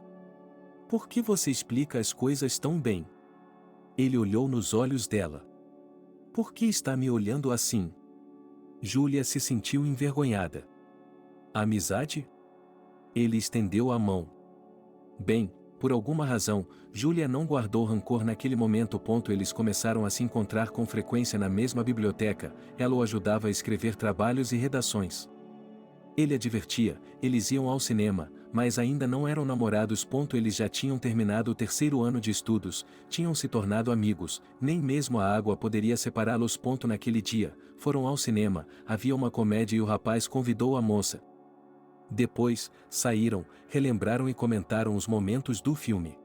Por que você explica as coisas tão bem? Ele olhou nos olhos dela. Por que está me olhando assim? Júlia se sentiu envergonhada. Amizade? Ele estendeu a mão. Bem, por alguma razão, Júlia não guardou rancor naquele momento. Eles começaram a se encontrar com frequência na mesma biblioteca. Ela o ajudava a escrever trabalhos e redações. Ele a divertia, eles iam ao cinema, mas ainda não eram namorados. Eles já tinham terminado o 3º ano de estudos, tinham se tornado amigos, nem mesmo a água poderia separá-los. Naquele dia, foram ao cinema, havia uma comédia e o rapaz convidou a moça. Depois, saíram, relembraram e comentaram os momentos do filme.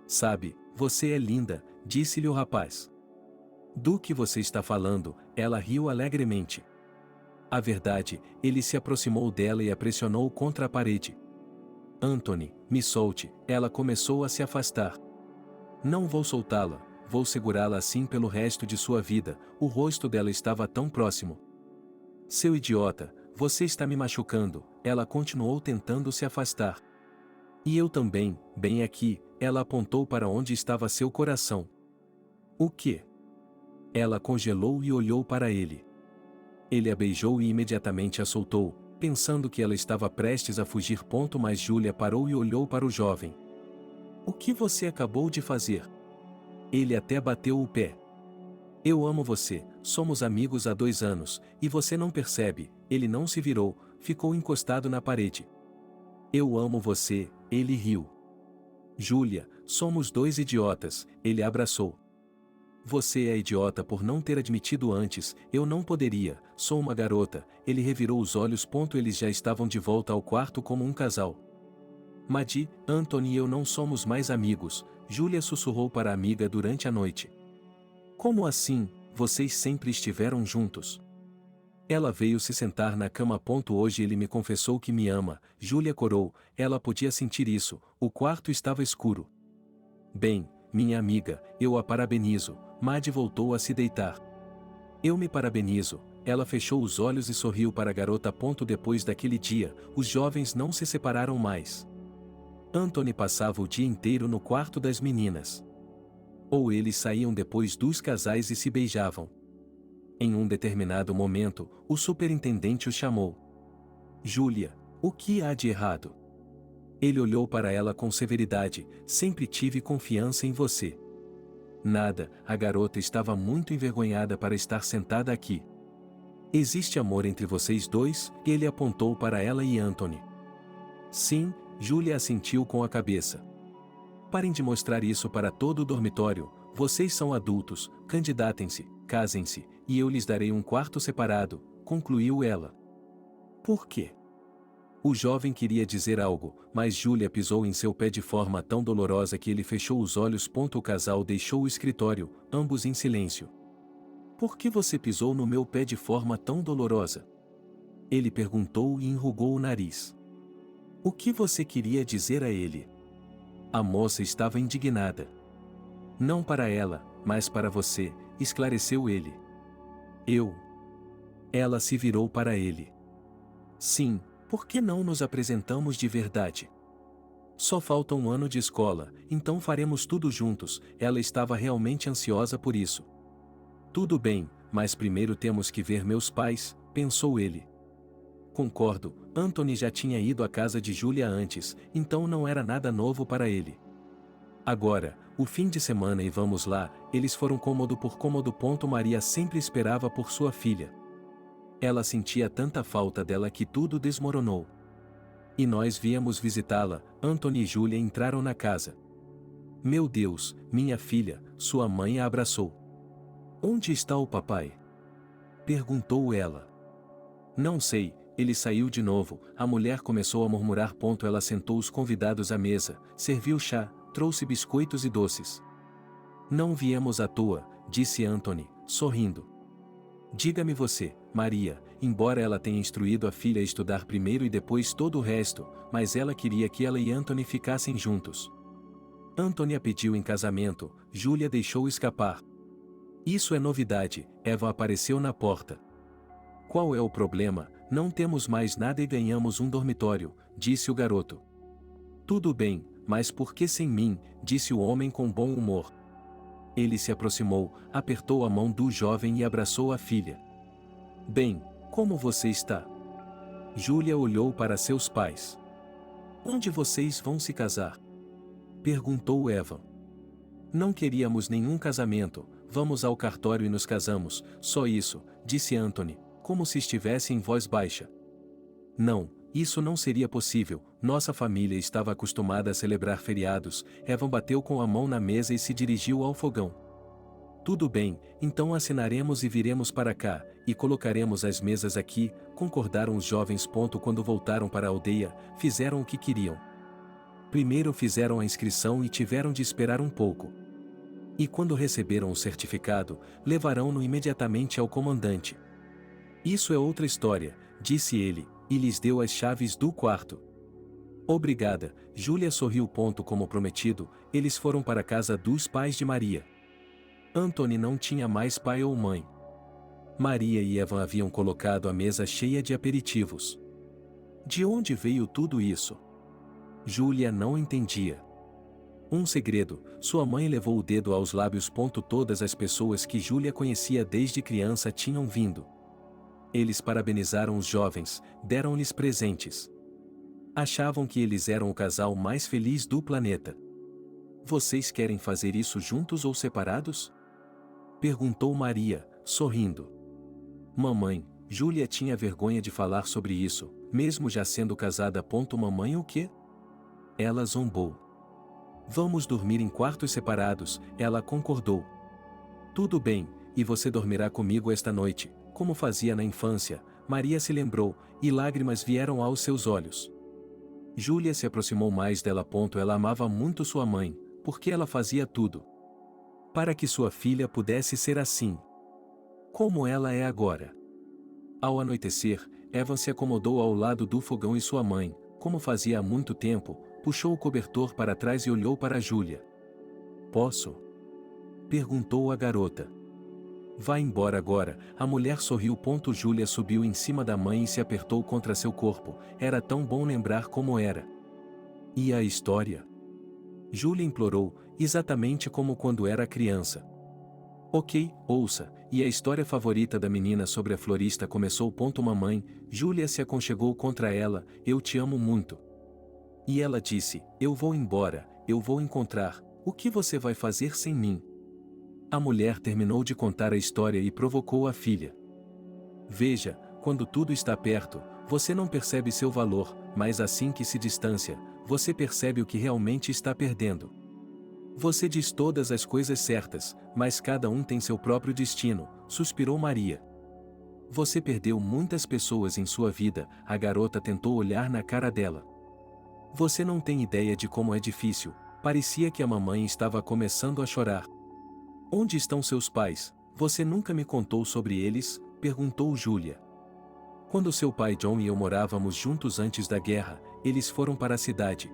Sabe, você é linda, disse-lhe o rapaz. Do que você está falando? Ela riu alegremente. A verdade, ele se aproximou dela e a pressionou contra a parede. Anthony, me solte, ela começou a se afastar. Não vou soltá-la, vou segurá-la assim pelo resto de sua vida. O rosto dela estava tão próximo. Seu idiota, você está me machucando, ela continuou tentando se afastar. E eu também, bem aqui, ela apontou para onde estava seu coração. O quê? Ela congelou e olhou para ele. Ele a beijou e imediatamente a soltou, pensando que ela estava prestes a fugir. Mas Júlia parou e olhou para o jovem. O que você acabou de fazer? Ele até bateu o pé. Eu amo você, somos amigos há 2 anos, e você não percebe. Ele não se virou, ficou encostado na parede. Eu amo você, ele riu. Júlia, somos 2 idiotas, ele abraçou. Você é idiota por não ter admitido antes. Eu não poderia, sou uma garota. Ele revirou os olhos. Eles já estavam de volta ao quarto como um casal. Maddie, Anthony e eu não somos mais amigos, Júlia sussurrou para a amiga durante a noite. Como assim, vocês sempre estiveram juntos? Ela veio se sentar na cama. Hoje ele me confessou que me ama, Júlia corou. Ela podia sentir isso, o quarto estava escuro. Bem, minha amiga, eu a parabenizo. Maddie voltou a se deitar. Eu me parabenizo. Ela fechou os olhos e sorriu para a garota. Depois daquele dia, os jovens não se separaram mais. Anthony passava o dia inteiro no quarto das meninas. Ou eles saíam depois dos casais e se beijavam. Em um determinado momento, o superintendente o chamou. Júlia, o que há de errado? Ele olhou para ela com severidade. Sempre tive confiança em você. Nada, a garota estava muito envergonhada para estar sentada aqui. Existe amor entre vocês dois? Ele apontou para ela e Anthony. Sim, Júlia assentiu com a cabeça. Parem de mostrar isso para todo o dormitório. Vocês são adultos, candidatem-se, casem-se, e eu lhes darei um quarto separado, concluiu ela. Por quê? O jovem queria dizer algo, mas Júlia pisou em seu pé de forma tão dolorosa que ele fechou os olhos. O casal deixou o escritório, ambos em silêncio. Por que você pisou no meu pé de forma tão dolorosa? Ele perguntou e enrugou o nariz. O que você queria dizer a ele? A moça estava indignada. Não para ela, mas para você, esclareceu ele. Eu? Ela se virou para ele. Sim. Por que não nos apresentamos de verdade? Só falta um ano de escola, então faremos tudo juntos. Ela estava realmente ansiosa por isso. Tudo bem, mas primeiro temos que ver meus pais, pensou ele. Concordo, Anthony já tinha ido à casa de Júlia antes, então não era nada novo para ele. Agora, o fim de semana e vamos lá, eles foram cômodo por cômodo. Maria sempre esperava por sua filha. Ela sentia tanta falta dela que tudo desmoronou. E nós viemos visitá-la. Anthony e Júlia entraram na casa. Meu Deus, minha filha, sua mãe a abraçou. Onde está o papai? Perguntou ela. Não sei, ele saiu de novo. A mulher começou a murmurar. Ela sentou os convidados à mesa, serviu chá, trouxe biscoitos e doces. Não viemos à toa, disse Anthony, sorrindo. Diga-me você, Maria, embora ela tenha instruído a filha a estudar primeiro e depois todo o resto, mas ela queria que ela e Anthony ficassem juntos. Anthony a pediu em casamento, Julia deixou escapar. Isso é novidade, Evan apareceu na porta. Qual é o problema? Não temos mais nada e ganhamos um dormitório, disse o garoto. Tudo bem, mas por que sem mim? Disse o homem com bom humor. Ele se aproximou, apertou a mão do jovem e abraçou a filha. Bem, como você está? Julia olhou para seus pais. Onde vocês vão se casar? Perguntou Evan. Não queríamos nenhum casamento, vamos ao cartório e nos casamos, só isso, disse Anthony, como se estivesse em voz baixa. Não, isso não seria possível, nossa família estava acostumada a celebrar feriados. Evan bateu com a mão na mesa e se dirigiu ao fogão. Tudo bem, então assinaremos e viremos para cá, e colocaremos as mesas aqui, concordaram os jovens. Quando voltaram para a aldeia, fizeram o que queriam. Primeiro fizeram a inscrição e tiveram de esperar um pouco. E quando receberam o certificado, levarão-no imediatamente ao comandante. Isso é outra história, disse ele, e lhes deu as chaves do quarto. Obrigada, Julia sorriu. Como prometido, eles foram para a casa dos pais de Maria. Anthony não tinha mais pai ou mãe. Maria e Evan haviam colocado a mesa cheia de aperitivos. De onde veio tudo isso? Julia não entendia. Um segredo, sua mãe levou o dedo aos lábios. Todas as pessoas que Julia conhecia desde criança tinham vindo. Eles parabenizaram os jovens, deram-lhes presentes. Achavam que eles eram o casal mais feliz do planeta. Vocês querem fazer isso juntos ou separados? Perguntou Maria, sorrindo. Mamãe, Julia tinha vergonha de falar sobre isso, mesmo já sendo casada. Mamãe o quê? Ela zombou. Vamos dormir em quartos separados, ela concordou. Tudo bem, e você dormirá comigo esta noite, como fazia na infância, Maria se lembrou, e lágrimas vieram aos seus olhos. Julia se aproximou mais dela. Ela amava muito sua mãe, porque ela fazia tudo para que sua filha pudesse ser assim como ela é agora. Ao anoitecer, Evan se acomodou ao lado do fogão e sua mãe, como fazia há muito tempo, puxou o cobertor para trás e olhou para Julia. Posso? Perguntou a garota. Vá embora agora, a mulher sorriu. Julia subiu em cima da mãe e se apertou contra seu corpo, era tão bom lembrar como era. E a história? Julia implorou, exatamente como quando era criança. Ok, ouça, e a história favorita da menina sobre a florista começou. Mamãe, Julia se aconchegou contra ela, eu te amo muito. E ela disse, eu vou embora, eu vou encontrar, o que você vai fazer sem mim? A mulher terminou de contar a história e provocou a filha. Veja, quando tudo está perto, você não percebe seu valor, mas assim que se distancia, você percebe o que realmente está perdendo. Você diz todas as coisas certas, mas cada um tem seu próprio destino, suspirou Maria. Você perdeu muitas pessoas em sua vida, a garota tentou olhar na cara dela. Você não tem ideia de como é difícil, parecia que a mamãe estava começando a chorar. Onde estão seus pais? Você nunca me contou sobre eles? Perguntou Julia. Quando seu pai John e eu morávamos juntos antes da guerra, eles foram para a cidade.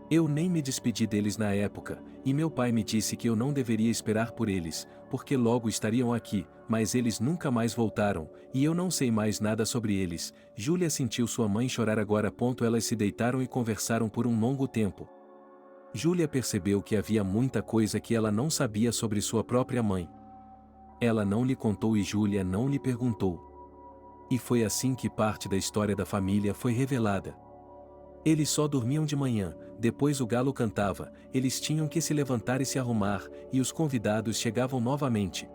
Eu nem me despedi deles na época, e meu pai me disse que eu não deveria esperar por eles, porque logo estariam aqui, mas eles nunca mais voltaram, e eu não sei mais nada sobre eles. Julia sentiu sua mãe chorar agora. Elas se deitaram e conversaram por um longo tempo. Julia percebeu que havia muita coisa que ela não sabia sobre sua própria mãe. Ela não lhe contou e Julia não lhe perguntou. E foi assim que parte da história da família foi revelada. Eles só dormiam de manhã, depois o galo cantava, eles tinham que se levantar e se arrumar, e os convidados chegavam novamente.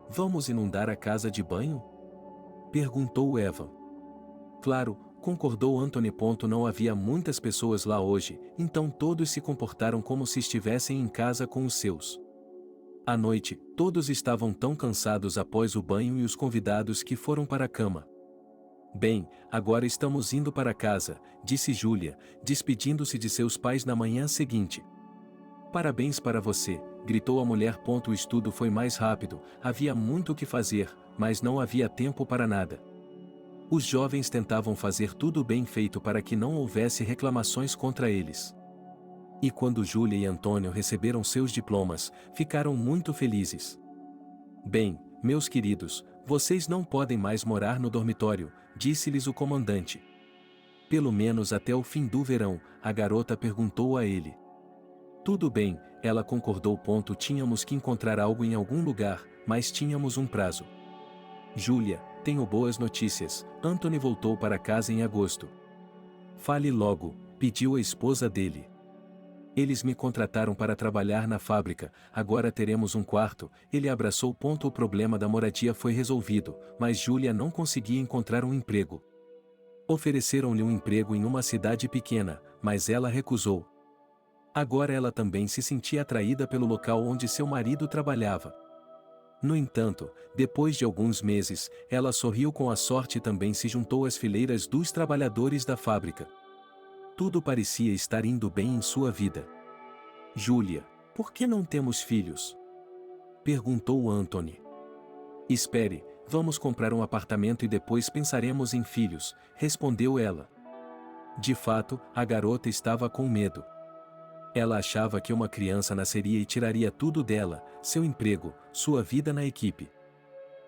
Vamos inundar a casa de banho? Perguntou Evan. Claro, concordou Anthony. Não havia muitas pessoas lá hoje, então todos se comportaram como se estivessem em casa com os seus. À noite, todos estavam tão cansados após o banho e os convidados que foram para a cama. Bem, agora estamos indo para casa, disse Julia, despedindo-se de seus pais na manhã seguinte. Parabéns para você, gritou a mulher. O estudo foi mais rápido, havia muito o que fazer, mas não havia tempo para nada. Os jovens tentavam fazer tudo bem feito para que não houvesse reclamações contra eles. E quando Júlia e Antônio receberam seus diplomas, ficaram muito felizes. Bem, meus queridos, vocês não podem mais morar no dormitório, disse-lhes o comandante. Pelo menos até o fim do verão, a garota perguntou a ele. Tudo bem, ela concordou. Tínhamos que encontrar algo em algum lugar, mas tínhamos um prazo. Júlia, tenho boas notícias, Anthony voltou para casa em agosto. Fale logo, pediu a esposa dele. Eles me contrataram para trabalhar na fábrica, agora teremos um quarto, ele abraçou. O problema da moradia foi resolvido, mas Júlia não conseguia encontrar um emprego. Ofereceram-lhe um emprego em uma cidade pequena, mas ela recusou. Agora ela também se sentia atraída pelo local onde seu marido trabalhava. No entanto, depois de alguns meses, ela sorriu com a sorte e também se juntou às fileiras dos trabalhadores da fábrica. Tudo parecia estar indo bem em sua vida. Júlia, por que não temos filhos? Perguntou Anthony. Espere, vamos comprar um apartamento e depois pensaremos em filhos, respondeu ela. De fato, a garota estava com medo. Ela achava que uma criança nasceria e tiraria tudo dela, seu emprego, sua vida na equipe.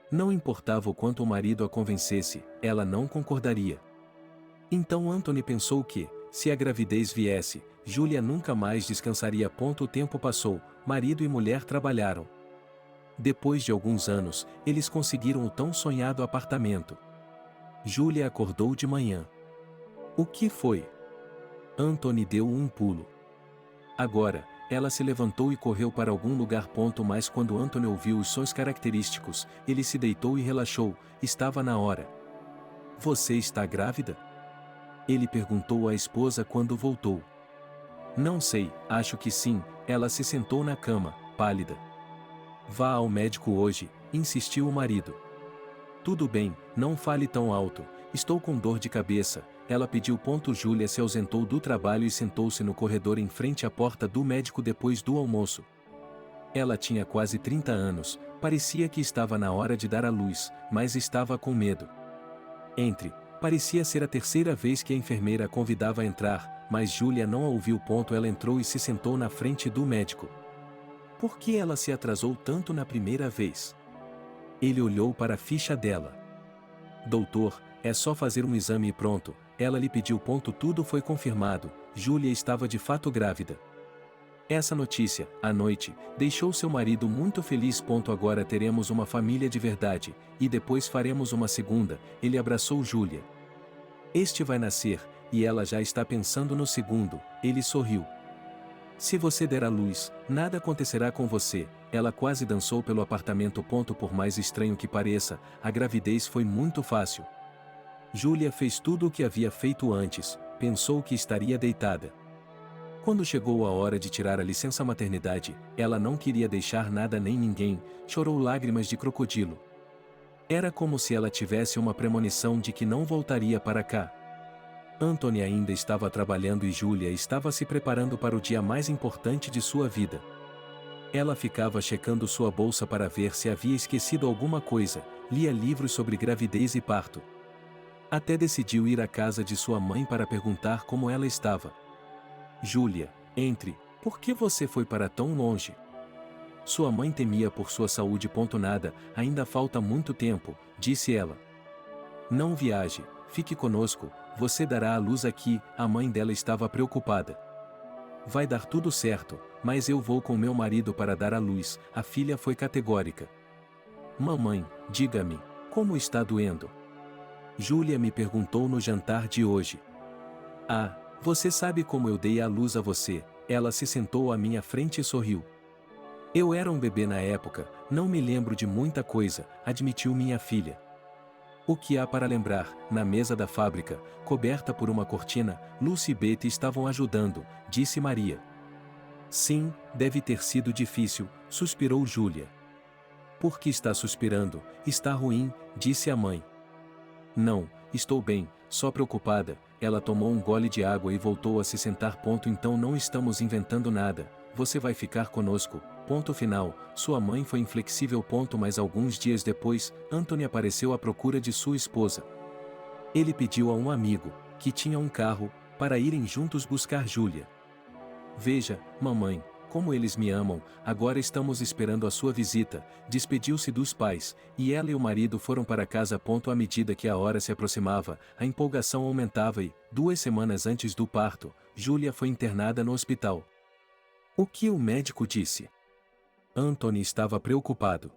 Não importava o quanto o marido a convencesse, ela não concordaria. Então Anthony pensou que, se a gravidez viesse, Júlia nunca mais descansaria. O tempo passou, marido e mulher trabalharam. Depois de alguns anos, eles conseguiram o tão sonhado apartamento. Júlia acordou de manhã. O que foi? Anthony deu um pulo. Agora, ela se levantou e correu para algum lugar. Mas quando Anthony ouviu os sons característicos, ele se deitou e relaxou, estava na hora. Você está grávida? Ele perguntou à esposa quando voltou. Não sei, acho que sim, ela se sentou na cama, pálida. Vá ao médico hoje, insistiu o marido. Tudo bem, não fale tão alto, estou com dor de cabeça, ela pediu. Júlia se ausentou do trabalho e sentou-se no corredor em frente à porta do médico depois do almoço. Ela tinha quase 30 anos, parecia que estava na hora de dar à luz, mas estava com medo. Parecia ser a terceira vez que a enfermeira a convidava a entrar, mas Júlia não a ouviu. Ela entrou e se sentou na frente do médico. Por que ela se atrasou tanto na primeira vez? Ele olhou para a ficha dela. Doutor, é só fazer um exame e pronto, ela lhe pediu. Tudo foi confirmado, Júlia estava de fato grávida. Essa notícia, à noite, deixou seu marido muito feliz. Agora teremos uma família de verdade, e depois faremos uma segunda, ele abraçou Júlia. Este vai nascer, e ela já está pensando no segundo, ele sorriu. Se você der à luz, nada acontecerá com você, ela quase dançou pelo apartamento. Por mais estranho que pareça, a gravidez foi muito fácil. Júlia fez tudo o que havia feito antes, pensou que estaria deitada. Quando chegou a hora de tirar a licença maternidade, ela não queria deixar nada nem ninguém, chorou lágrimas de crocodilo. Era como se ela tivesse uma premonição de que não voltaria para cá. Anthony ainda estava trabalhando e Júlia estava se preparando para o dia mais importante de sua vida. Ela ficava checando sua bolsa para ver se havia esquecido alguma coisa, lia livros sobre gravidez e parto. Até decidiu ir à casa de sua mãe para perguntar como ela estava. Júlia, por que você foi para tão longe? Sua mãe temia por sua saúde. Nada, ainda falta muito tempo, disse ela. Não viaje, fique conosco, você dará à luz aqui, a mãe dela estava preocupada. Vai dar tudo certo, mas eu vou com meu marido para dar à luz, a filha foi categórica. Mamãe, diga-me, como está doendo? Júlia me perguntou no jantar de hoje. Ah, você sabe como eu dei à luz a você, ela se sentou à minha frente e sorriu. Eu era um bebê na época, não me lembro de muita coisa, admitiu minha filha. O que há para lembrar, na mesa da fábrica, coberta por uma cortina, Lucy e Betty estavam ajudando, disse Maria. Sim, deve ter sido difícil, suspirou Júlia. Por que está suspirando? Está ruim, disse a mãe. Não, estou bem, só preocupada, ela tomou um gole de água e voltou a se sentar. Então não estamos inventando nada, você vai ficar conosco, ponto final, sua mãe foi inflexível. Mas alguns dias depois, Anthony apareceu à procura de sua esposa. Ele pediu a um amigo, que tinha um carro, para irem juntos buscar Júlia. Veja, mamãe, como eles me amam, agora estamos esperando a sua visita. Despediu-se dos pais, e ela e o marido foram para casa. À medida que a hora se aproximava, a empolgação aumentava e, 2 semanas antes do parto, Júlia foi internada no hospital. O que o médico disse? Anthony estava preocupado.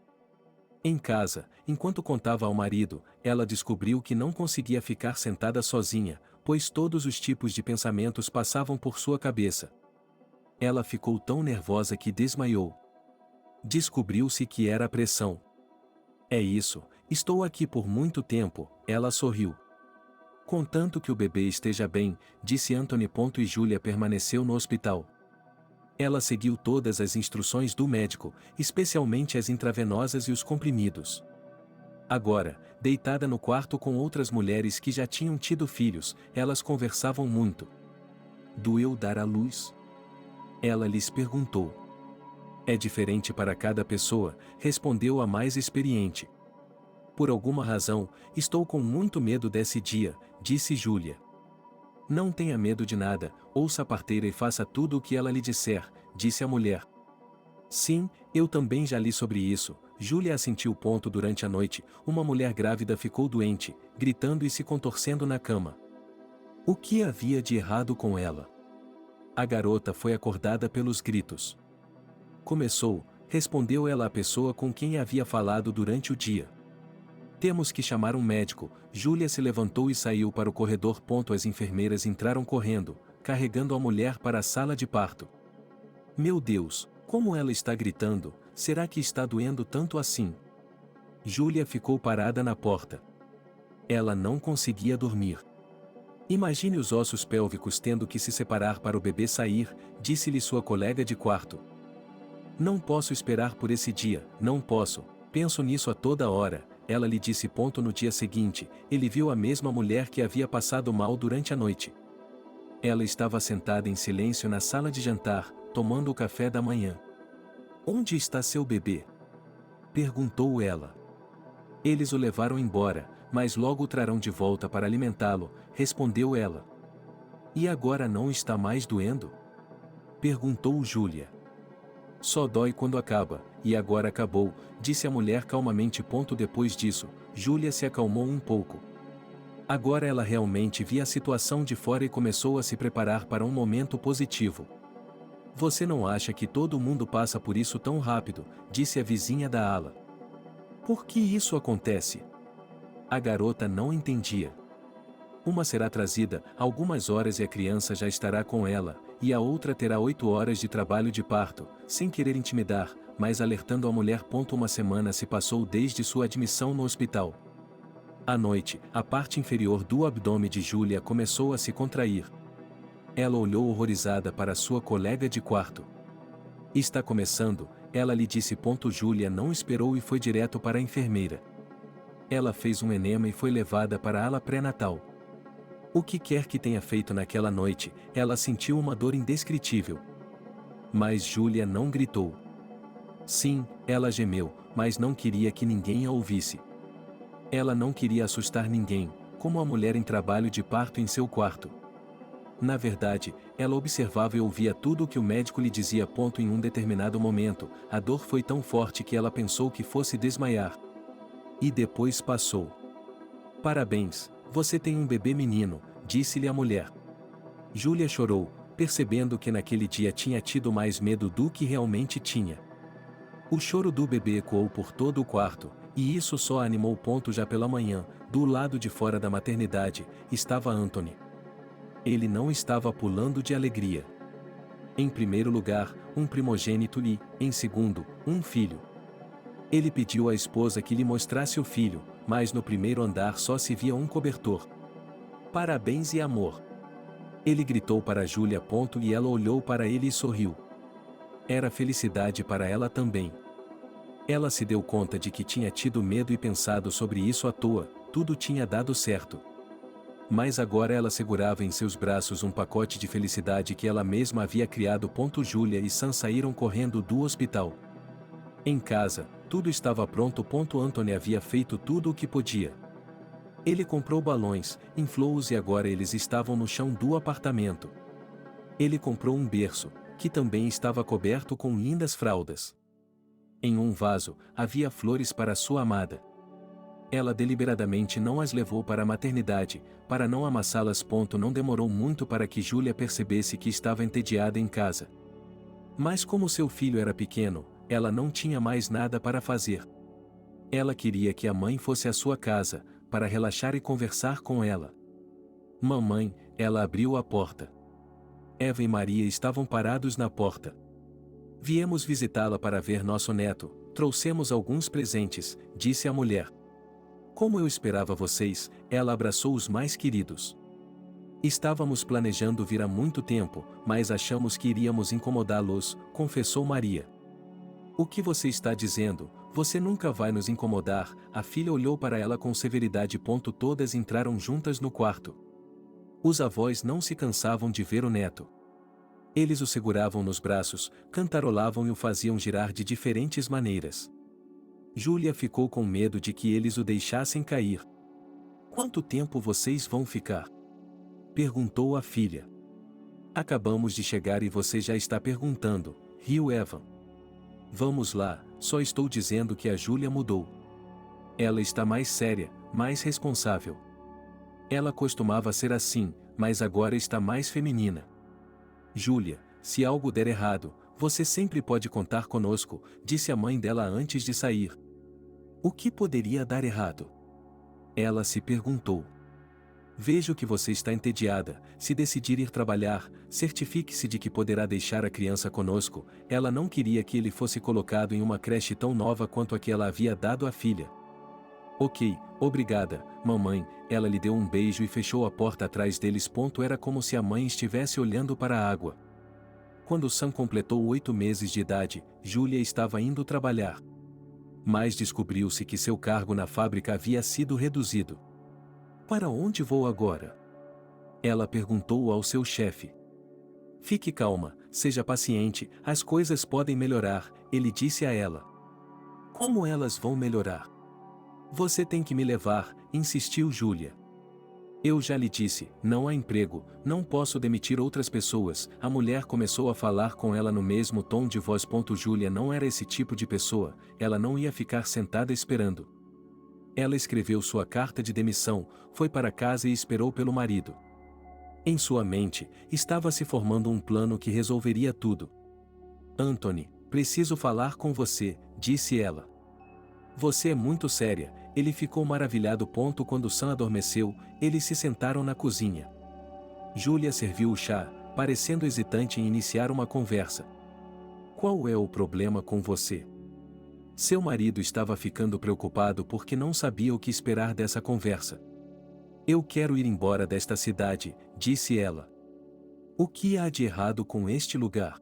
Em casa, enquanto contava ao marido, ela descobriu que não conseguia ficar sentada sozinha, pois todos os tipos de pensamentos passavam por sua cabeça. Ela ficou tão nervosa que desmaiou. Descobriu-se que era a pressão. É isso, estou aqui por muito tempo, ela sorriu. Contanto que o bebê esteja bem, disse Anthony. E Júlia permaneceu no hospital. Ela seguiu todas as instruções do médico, especialmente as intravenosas e os comprimidos. Agora, deitada no quarto com outras mulheres que já tinham tido filhos, elas conversavam muito. Doeu dar à luz? Ela lhes perguntou. É diferente para cada pessoa, respondeu a mais experiente. Por alguma razão, estou com muito medo desse dia, disse Júlia. Não tenha medo de nada, ouça a parteira e faça tudo o que ela lhe disser, disse a mulher. Sim, eu também já li sobre isso, Júlia assentiu. Durante a noite, uma mulher grávida ficou doente, gritando e se contorcendo na cama. O que havia de errado com ela? A garota foi acordada pelos gritos. Começou, respondeu ela à pessoa com quem havia falado durante o dia. Temos que chamar um médico. Júlia se levantou e saiu para o corredor. As enfermeiras entraram correndo, carregando a mulher para a sala de parto. Meu Deus, como ela está gritando, será que está doendo tanto assim? Júlia ficou parada na porta. Ela não conseguia dormir. Imagine os ossos pélvicos tendo que se separar para o bebê sair, disse-lhe sua colega de quarto. Não posso esperar por esse dia, não posso, penso nisso a toda hora, ela lhe disse. No dia seguinte, ele viu a mesma mulher que havia passado mal durante a noite. Ela estava sentada em silêncio na sala de jantar, tomando o café da manhã. Onde está seu bebê? Perguntou ela. Eles o levaram embora, mas logo o trarão de volta para alimentá-lo, respondeu ela. E agora não está mais doendo? Perguntou Júlia. Só dói quando acaba, e agora acabou, disse a mulher calmamente. Depois disso, Júlia se acalmou um pouco. Agora ela realmente via a situação de fora e começou a se preparar para um momento positivo. Você não acha que todo mundo passa por isso tão rápido, disse a vizinha da ala. Por que isso acontece? A garota não entendia. Uma será trazida algumas horas e a criança já estará com ela, e a outra terá 8 horas de trabalho de parto, sem querer intimidar, mas alertando a mulher. 1 semana se passou desde sua admissão no hospital. À noite, a parte inferior do abdômen de Júlia começou a se contrair. Ela olhou horrorizada para sua colega de quarto. Está começando, ela lhe disse. Júlia não esperou e foi direto para a enfermeira. Ela fez um enema e foi levada para a ala pré-natal. O que quer que tenha feito naquela noite, ela sentiu uma dor indescritível. Mas Júlia não gritou. Sim, ela gemeu, mas não queria que ninguém a ouvisse. Ela não queria assustar ninguém, como a mulher em trabalho de parto em seu quarto. Na verdade, ela observava e ouvia tudo o que o médico lhe dizia. Em um determinado momento, a dor foi tão forte que ela pensou que fosse desmaiar. E depois passou. Parabéns, você tem um bebê menino, disse-lhe a mulher. Júlia chorou, percebendo que naquele dia tinha tido mais medo do que realmente tinha. O choro do bebê ecoou por todo o quarto, e isso só a animou. Já pela manhã, do lado de fora da maternidade, estava Anthony. Ele não estava pulando de alegria. Em primeiro lugar, um primogênito e, em segundo, um filho. Ele pediu à esposa que lhe mostrasse o filho, mas no primeiro andar só se via um cobertor. Parabéns e amor! Ele gritou para Júlia. E ela olhou para ele e sorriu. Era felicidade para ela também. Ela se deu conta de que tinha tido medo e pensado sobre isso à toa, tudo tinha dado certo. Mas agora ela segurava em seus braços um pacote de felicidade que ela mesma havia criado. Júlia e Sam saíram correndo do hospital. Em casa, tudo estava pronto. Anthony havia feito tudo o que podia. Ele comprou balões, inflou-os e agora eles estavam no chão do apartamento. Ele comprou um berço, que também estava coberto com lindas fraldas. Em um vaso, havia flores para sua amada. Ela deliberadamente não as levou para a maternidade, para não amassá-las. Não demorou muito para que Júlia percebesse que estava entediada em casa. Mas como seu filho era pequeno, ela não tinha mais nada para fazer. Ela queria que a mãe fosse à sua casa, para relaxar e conversar com ela. Mamãe, ela abriu a porta. Eva e Maria estavam parados na porta. Viemos visitá-la para ver nosso neto, trouxemos alguns presentes, disse a mulher. Como eu esperava vocês, ela abraçou os mais queridos. Estávamos planejando vir há muito tempo, mas achamos que iríamos incomodá-los, confessou Maria. O que você está dizendo? Você nunca vai nos incomodar, a filha olhou para ela com severidade. Todas entraram juntas no quarto. Os avós não se cansavam de ver o neto. Eles o seguravam nos braços, cantarolavam e o faziam girar de diferentes maneiras. Júlia ficou com medo de que eles o deixassem cair. Quanto tempo vocês vão ficar? Perguntou a filha. Acabamos de chegar e você já está perguntando, riu Eva. Vamos lá, só estou dizendo que a Júlia mudou. Ela está mais séria, mais responsável. Ela costumava ser assim, mas agora está mais feminina. Júlia, se algo der errado, você sempre pode contar conosco, disse a mãe dela antes de sair. O que poderia dar errado? Ela se perguntou. Vejo que você está entediada, se decidir ir trabalhar, certifique-se de que poderá deixar a criança conosco. Ela não queria que ele fosse colocado em uma creche tão nova quanto a que ela havia dado à filha. Ok, obrigada, mamãe, ela lhe deu um beijo e fechou a porta atrás deles. Era como se a mãe estivesse olhando para a água. Quando Sam completou 8 meses de idade, Júlia estava indo trabalhar. Mas descobriu-se que seu cargo na fábrica havia sido reduzido. Para onde vou agora? Ela perguntou ao seu chefe. Fique calma, seja paciente, as coisas podem melhorar, ele disse a ela. Como elas vão melhorar? Você tem que me levar, insistiu Júlia. Eu já lhe disse, não há emprego, não posso demitir outras pessoas. A mulher começou a falar com ela no mesmo tom de voz. Júlia não era esse tipo de pessoa, ela não ia ficar sentada esperando. Ela escreveu sua carta de demissão, foi para casa e esperou pelo marido. Em sua mente, estava se formando um plano que resolveria tudo. Anthony, preciso falar com você, disse ela. Você é muito séria, ele ficou maravilhado. Quando Sam adormeceu, eles se sentaram na cozinha. Júlia serviu o chá, parecendo hesitante em iniciar uma conversa. Qual é o problema com você? Seu marido estava ficando preocupado porque não sabia o que esperar dessa conversa. Eu quero ir embora desta cidade, disse ela. O que há de errado com este lugar?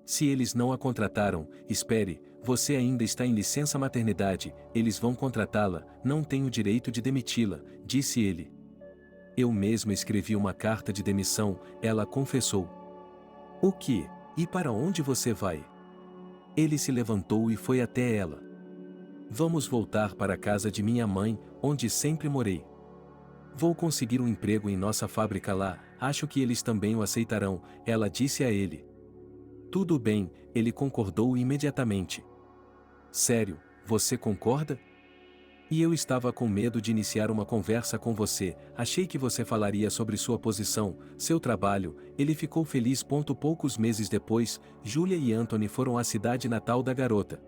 Se eles não a contrataram, espere, você ainda está em licença maternidade, eles vão contratá-la, não tenho direito de demiti-la, disse ele. Eu mesma escrevi uma carta de demissão, ela confessou. O que? E para onde você vai? Ele se levantou e foi até ela. Vamos voltar para a casa de minha mãe, onde sempre morei. Vou conseguir um emprego em nossa fábrica lá, acho que eles também o aceitarão, ela disse a ele. Tudo bem, ele concordou imediatamente. Sério, você concorda? E eu estava com medo de iniciar uma conversa com você, achei que você falaria sobre sua posição, seu trabalho, ele ficou feliz. Poucos meses depois, Júlia e Anthony foram à cidade natal da garota.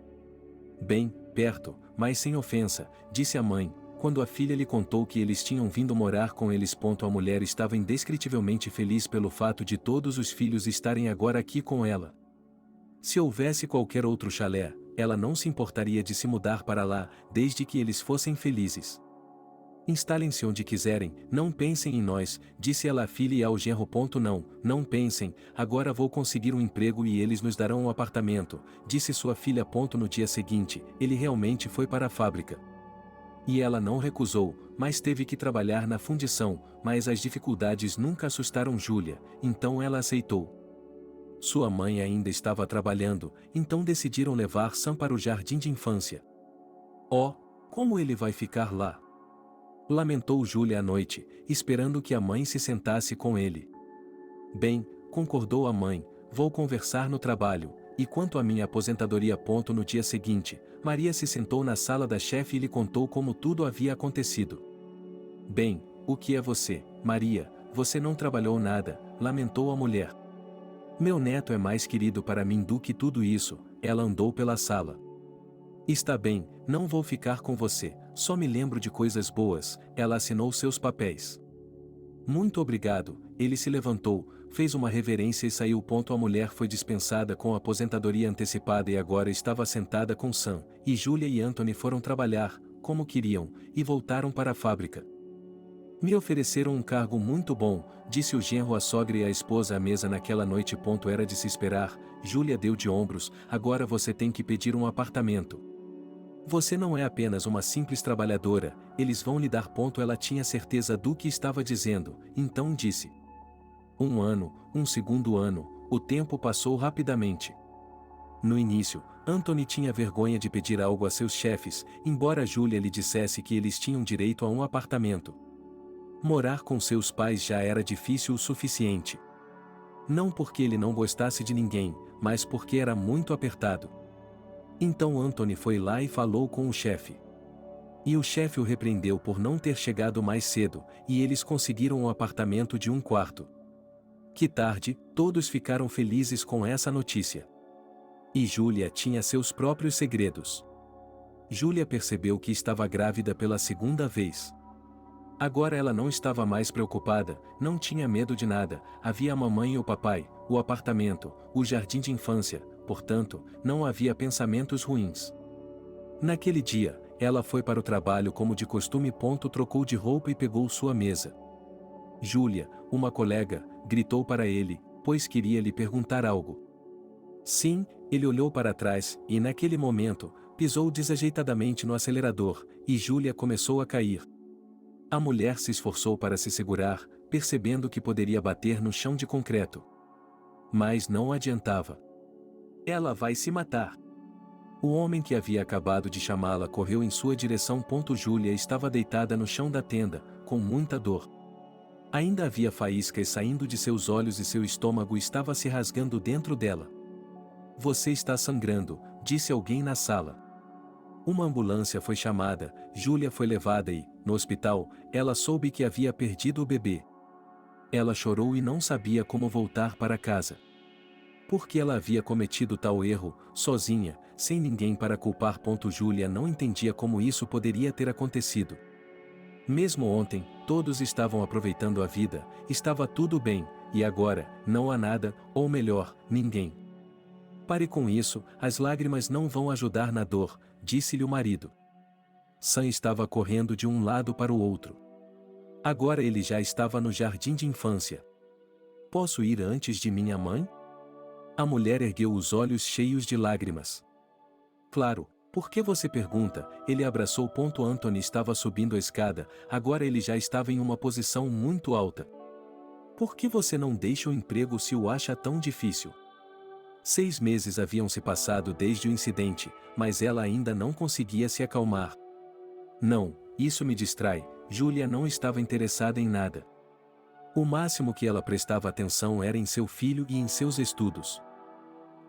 Bem, perto, mas sem ofensa, disse a mãe, quando a filha lhe contou que eles tinham vindo morar com eles. A mulher estava indescritivelmente feliz pelo fato de todos os filhos estarem agora aqui com ela. Se houvesse qualquer outro chalé, ela não se importaria de se mudar para lá, desde que eles fossem felizes. Instalem-se onde quiserem, não pensem em nós, disse ela à filha e ao genro. Não pensem, agora vou conseguir um emprego e eles nos darão um apartamento, disse sua filha. No dia seguinte, ele realmente foi para a fábrica. E ela não recusou, mas teve que trabalhar na fundição, mas as dificuldades nunca assustaram Júlia, então ela aceitou. Sua mãe ainda estava trabalhando, então decidiram levar Sam para o jardim de infância. Oh, como ele vai ficar lá? Lamentou Júlia à noite, esperando que a mãe se sentasse com ele. Bem, concordou a mãe, vou conversar no trabalho, e quanto à minha aposentadoria. No dia seguinte, Maria se sentou na sala da chefe e lhe contou como tudo havia acontecido. Bem, o que é você, Maria? Você não trabalhou nada, lamentou a mulher. Meu neto é mais querido para mim do que tudo isso. Ela andou pela sala. Está bem, não vou ficar com você, só me lembro de coisas boas. Ela assinou seus papéis. Muito obrigado. Ele se levantou, fez uma reverência e saiu. A mulher foi dispensada com a aposentadoria antecipada e agora estava sentada com Sam, e Júlia e Anthony foram trabalhar, como queriam, e voltaram para a fábrica. Me ofereceram um cargo muito bom, disse o genro à sogra e à esposa à mesa naquela noite. Era de se esperar. Júlia deu de ombros, agora você tem que pedir um apartamento. Você não é apenas uma simples trabalhadora, eles vão lhe dar. Ela tinha certeza do que estava dizendo, então disse. Um ano, um segundo ano, o tempo passou rapidamente. No início, Anthony tinha vergonha de pedir algo a seus chefes, embora Júlia lhe dissesse que eles tinham direito a um apartamento. Morar com seus pais já era difícil o suficiente. Não porque ele não gostasse de ninguém, mas porque era muito apertado. Então Anthony foi lá e falou com o chefe. E o chefe o repreendeu por não ter chegado mais cedo, e eles conseguiram um apartamento de um quarto. Que tarde, todos ficaram felizes com essa notícia. E Júlia tinha seus próprios segredos. Júlia percebeu que estava grávida pela segunda vez. Agora ela não estava mais preocupada, não tinha medo de nada, havia a mamãe e o papai, o apartamento, o jardim de infância, portanto, não havia pensamentos ruins. Naquele dia, ela foi para o trabalho como de costume. Trocou de roupa e pegou sua mesa. Júlia, uma colega, gritou para ele, pois queria lhe perguntar algo. Sim, ele olhou para trás, e naquele momento, pisou desajeitadamente no acelerador, e Júlia começou a cair. A mulher se esforçou para se segurar, percebendo que poderia bater no chão de concreto. Mas não adiantava. Ela vai se matar. O homem que havia acabado de chamá-la correu em sua direção. Júlia estava deitada no chão da tenda, com muita dor. Ainda havia faíscas saindo de seus olhos e seu estômago estava se rasgando dentro dela. Você está sangrando, disse alguém na sala. Uma ambulância foi chamada, Júlia foi levada e, no hospital, ela soube que havia perdido o bebê. Ela chorou e não sabia como voltar para casa. Por que ela havia cometido tal erro, sozinha, sem ninguém para culpar. Júlia não entendia como isso poderia ter acontecido. Mesmo ontem, todos estavam aproveitando a vida, estava tudo bem, e agora, não há nada, ou melhor, ninguém. Pare com isso, as lágrimas não vão ajudar na dor, disse-lhe o marido. Sam estava correndo de um lado para o outro. Agora ele já estava no jardim de infância. Posso ir antes de minha mãe? A mulher ergueu os olhos cheios de lágrimas. Claro, por que você pergunta? Ele abraçou. Anthony estava subindo a escada, agora ele já estava em uma posição muito alta. Por que você não deixa o emprego se o acha tão difícil? 6 meses haviam se passado desde o incidente, mas ela ainda não conseguia se acalmar. Não, isso me distrai. Júlia não estava interessada em nada. O máximo que ela prestava atenção era em seu filho e em seus estudos.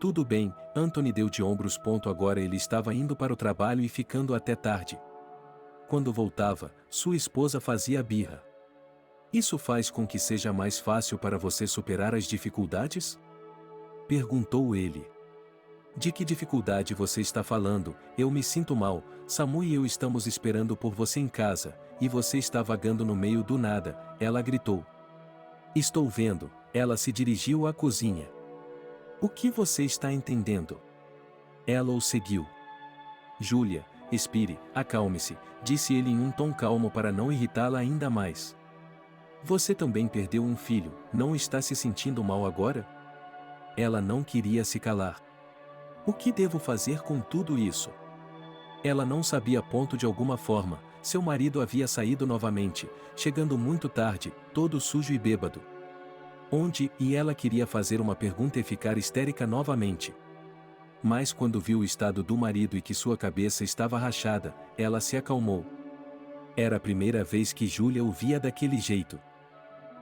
Tudo bem, Anthony deu de ombros. Agora ele estava indo para o trabalho e ficando até tarde. Quando voltava, sua esposa fazia birra. Isso faz com que seja mais fácil para você superar as dificuldades? Perguntou ele. De que dificuldade você está falando? Eu me sinto mal, Samu e eu estamos esperando por você em casa, e você está vagando no meio do nada, ela gritou. Estou vendo, ela se dirigiu à cozinha. O que você está entendendo? Ela o seguiu. Júlia, expire, acalme-se, disse ele em um tom calmo para não irritá-la ainda mais. Você também perdeu um filho, não está se sentindo mal agora? Ela não queria se calar. O que devo fazer com tudo isso? Ela não sabia. De alguma forma, seu marido havia saído novamente, chegando muito tarde, todo sujo e bêbado. Onde? E ela queria fazer uma pergunta e ficar histérica novamente. Mas quando viu o estado do marido e que sua cabeça estava rachada, ela se acalmou. Era a primeira vez que Júlia o via daquele jeito.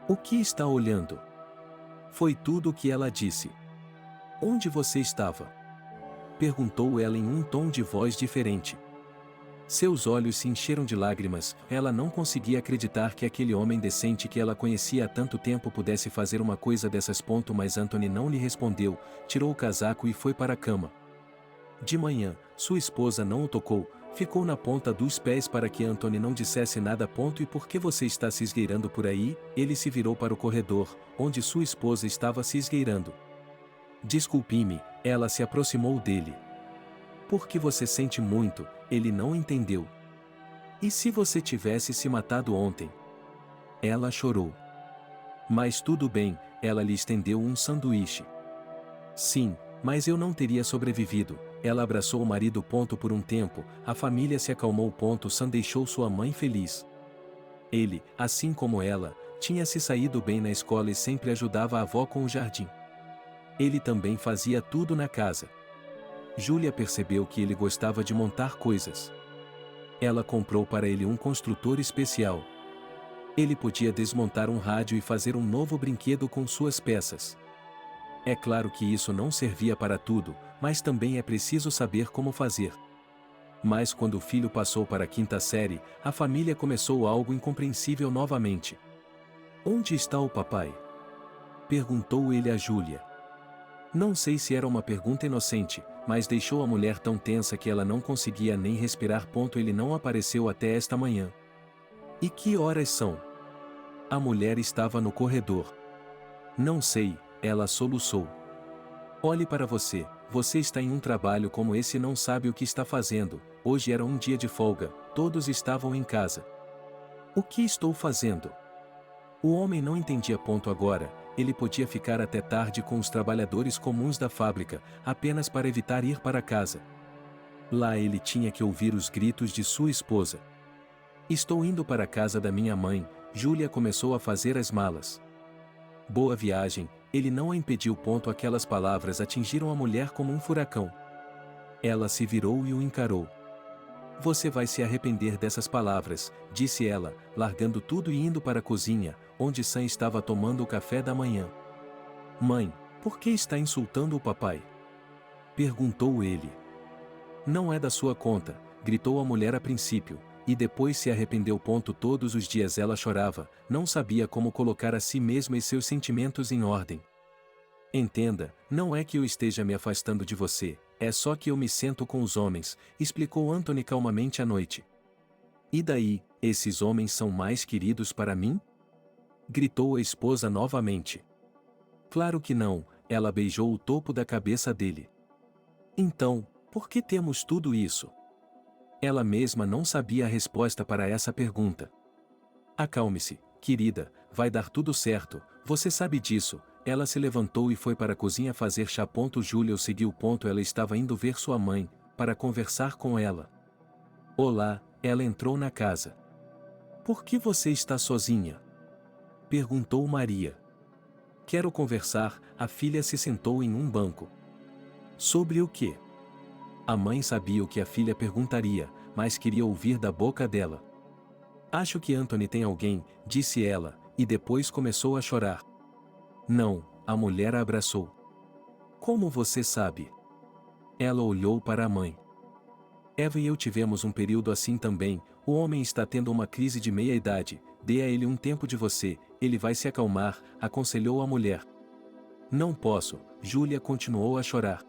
O que está olhando? Foi tudo o que ela disse. Onde você estava? Perguntou ela em um tom de voz diferente. Seus olhos se encheram de lágrimas, ela não conseguia acreditar que aquele homem decente que ela conhecia há tanto tempo pudesse fazer uma coisa dessas. Mas Anthony não lhe respondeu, tirou o casaco e foi para a cama. De manhã, sua esposa não o tocou, ficou na ponta dos pés para que Anthony não dissesse nada. E por que você está se esgueirando por aí? Ele se virou para o corredor, onde sua esposa estava se esgueirando. Desculpe-me, ela se aproximou dele. Por que você sente muito? Ele não entendeu. E se você tivesse se matado ontem? Ela chorou. Mas tudo bem, ela lhe estendeu um sanduíche. Sim, mas eu não teria sobrevivido. Ela abraçou o marido. Por um tempo, a família se acalmou. Sam deixou sua mãe feliz. Ele, assim como ela, tinha se saído bem na escola e sempre ajudava a avó com o jardim. Ele também fazia tudo na casa. Júlia percebeu que ele gostava de montar coisas. Ela comprou para ele um construtor especial. Ele podia desmontar um rádio e fazer um novo brinquedo com suas peças. É claro que isso não servia para tudo, mas também é preciso saber como fazer. Mas quando o filho passou para a 5ª série, a família começou algo incompreensível novamente. Onde está o papai? Perguntou ele a Júlia. Não sei se era uma pergunta inocente, mas deixou a mulher tão tensa que ela não conseguia nem respirar. Ele não apareceu até esta manhã. E que horas são? A mulher estava no corredor. Não sei, ela soluçou. Olhe para você, você está em um trabalho como esse e não sabe o que está fazendo. Hoje era um dia de folga, todos estavam em casa. O que estou fazendo? O homem não entendia. Agora, ele podia ficar até tarde com os trabalhadores comuns da fábrica, apenas para evitar ir para casa. Lá ele tinha que ouvir os gritos de sua esposa. Estou indo para a casa da minha mãe. Júlia começou a fazer as malas. Boa viagem, ele não a impediu. Aquelas palavras atingiram a mulher como um furacão. Ela se virou e o encarou. Você vai se arrepender dessas palavras, disse ela, largando tudo e indo para a cozinha, onde Sam estava tomando o café da manhã. Mãe, por que está insultando o papai? Perguntou ele. Não é da sua conta, gritou a mulher a princípio, e depois se arrependeu. Todos os dias ela chorava, não sabia como colocar a si mesma e seus sentimentos em ordem. Entenda, não é que eu esteja me afastando de você, é só que eu me sento com os homens, explicou Anthony calmamente à noite. E daí, esses homens são mais queridos para mim? Gritou a esposa novamente. Claro que não, ela beijou o topo da cabeça dele. Então, por que temos tudo isso? Ela mesma não sabia a resposta para essa pergunta. Acalme-se, querida, vai dar tudo certo, você sabe disso. Ela se levantou e foi para a cozinha fazer chá. Júlia o seguiu. Ela estava indo ver sua mãe, para conversar com ela. Olá, ela entrou na casa. Por que você está sozinha? Perguntou Maria. Quero conversar. A filha se sentou em um banco. Sobre o quê? A mãe sabia o que a filha perguntaria, mas queria ouvir da boca dela. Acho que Anthony tem alguém, disse ela, e depois começou a chorar. Não, a mulher a abraçou. Como você sabe? Ela olhou para a mãe. Eva e eu tivemos um período assim também. O homem está tendo uma crise de meia-idade, dê a ele um tempo de você, ele vai se acalmar, aconselhou a mulher. Não posso, Júlia continuou a chorar.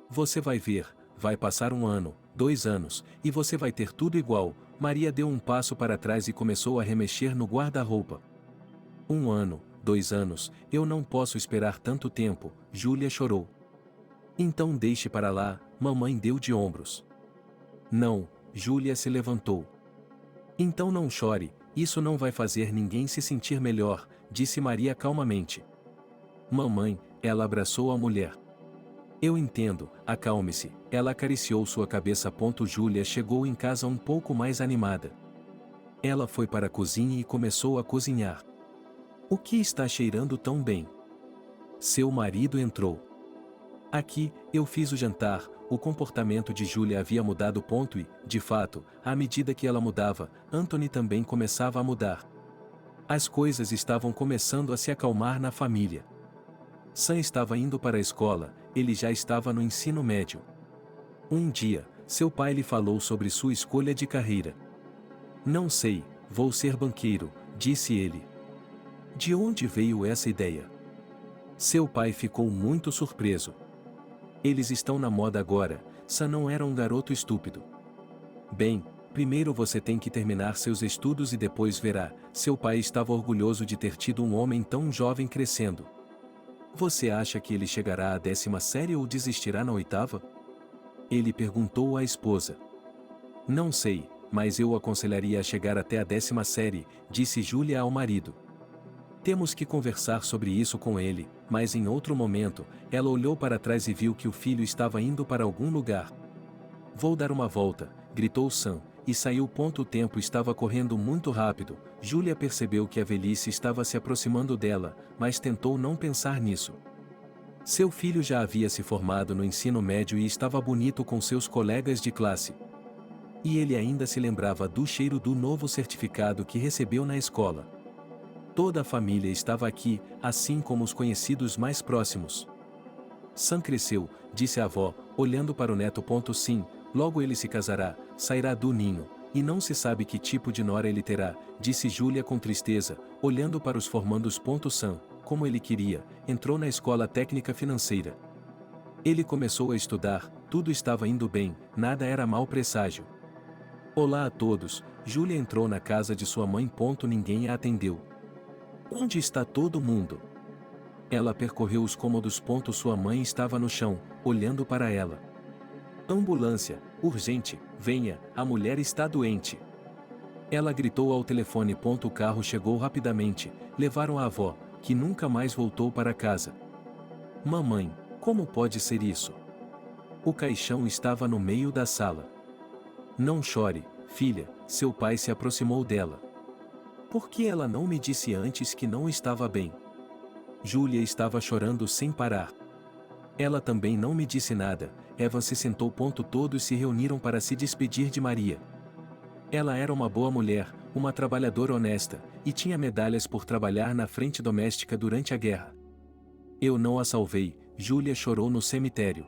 Você vai ver, vai passar 1 ano, 2 anos, e você vai ter tudo igual. Maria deu um passo para trás e começou a remexer no guarda-roupa. 1 ano, 2 anos, eu não posso esperar tanto tempo, Júlia chorou. Então deixe para lá, mamãe deu de ombros. Não, Júlia se levantou. Então não chore, isso não vai fazer ninguém se sentir melhor, disse Maria calmamente. Mamãe, ela abraçou a mulher. Eu entendo, acalme-se, ela acariciou sua cabeça. Júlia chegou em casa um pouco mais animada. Ela foi para a cozinha e começou a cozinhar. O que está cheirando tão bem? Seu marido entrou. Aqui, eu fiz o jantar, o comportamento de Julia havia mudado. E, de fato, à medida que ela mudava, Anthony também começava a mudar. As coisas estavam começando a se acalmar na família. Sam estava indo para a escola, ele já estava no ensino médio. Um dia, seu pai lhe falou sobre sua escolha de carreira. Não sei, vou ser banqueiro, disse ele. De onde veio essa ideia? Seu pai ficou muito surpreso. Eles estão na moda agora, Sam não era um garoto estúpido. Bem, primeiro você tem que terminar seus estudos e depois verá, seu pai estava orgulhoso de ter tido um homem tão jovem crescendo. Você acha que ele chegará à 10ª série ou desistirá na 8ª? Ele perguntou à esposa. Não sei, mas eu o aconselharia a chegar até a 10ª série, disse Julia ao marido. Temos que conversar sobre isso com ele, mas em outro momento, ela olhou para trás e viu que o filho estava indo para algum lugar. Vou dar uma volta, gritou Sam, e saiu. O tempo estava correndo muito rápido. Julia percebeu que a velhice estava se aproximando dela, mas tentou não pensar nisso. Seu filho já havia se formado no ensino médio e estava bonito com seus colegas de classe. E ele ainda se lembrava do cheiro do novo certificado que recebeu na escola. Toda a família estava aqui, assim como os conhecidos mais próximos. Sam cresceu, disse a avó, olhando para o neto. Sim, logo ele se casará, sairá do ninho, e não se sabe que tipo de nora ele terá, disse Julia com tristeza, olhando para os formandos. Sam, como ele queria, entrou na escola técnica financeira. Ele começou a estudar, tudo estava indo bem, nada era mau presságio. Olá a todos, Julia entrou na casa de sua mãe. Ninguém a atendeu. Onde está todo mundo? Ela percorreu os cômodos. Sua mãe estava no chão, olhando para ela. Ambulância, urgente, venha, a mulher está doente. Ela gritou ao telefone. O carro chegou rapidamente, levaram a avó, que nunca mais voltou para casa. Mamãe, como pode ser isso? O caixão estava no meio da sala. Não chore, filha, seu pai se aproximou dela. Por que ela não me disse antes que não estava bem? Julia estava chorando sem parar. Ela também não me disse nada. Eva se sentou. Todos se reuniram para se despedir de Maria. Ela era uma boa mulher, uma trabalhadora honesta, e tinha medalhas por trabalhar na frente doméstica durante a guerra. Eu não a salvei, Julia chorou no cemitério.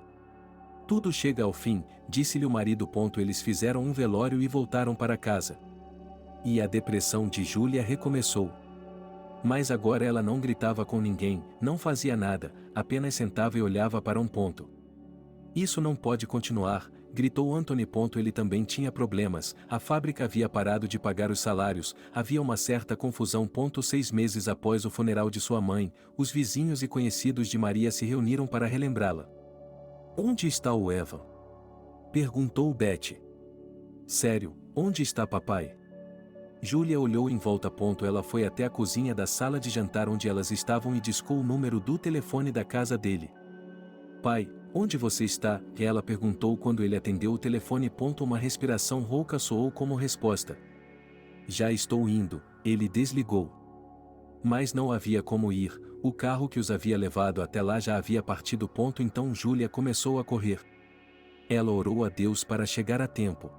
Tudo chega ao fim, disse-lhe o marido. Eles fizeram um velório e voltaram para casa. E a depressão de Julia recomeçou. Mas agora ela não gritava com ninguém, não fazia nada, apenas sentava e olhava para um ponto. Isso não pode continuar, gritou Anthony. Ele também tinha problemas, a fábrica havia parado de pagar os salários, havia uma certa confusão. 6 meses após o funeral de sua mãe, os vizinhos e conhecidos de Maria se reuniram para relembrá-la. Onde está o Evan? Perguntou Betty. Sério, onde está papai? Julia olhou em volta. Ela foi até a cozinha da sala de jantar onde elas estavam e discou o número do telefone da casa dele. Pai, onde você está? Ela perguntou quando ele atendeu o telefone. Uma respiração rouca soou como resposta. Já estou indo, ele desligou. Mas não havia como ir, o carro que os havia levado até lá já havia partido. Então Julia começou a correr. Ela orou a Deus para chegar a tempo.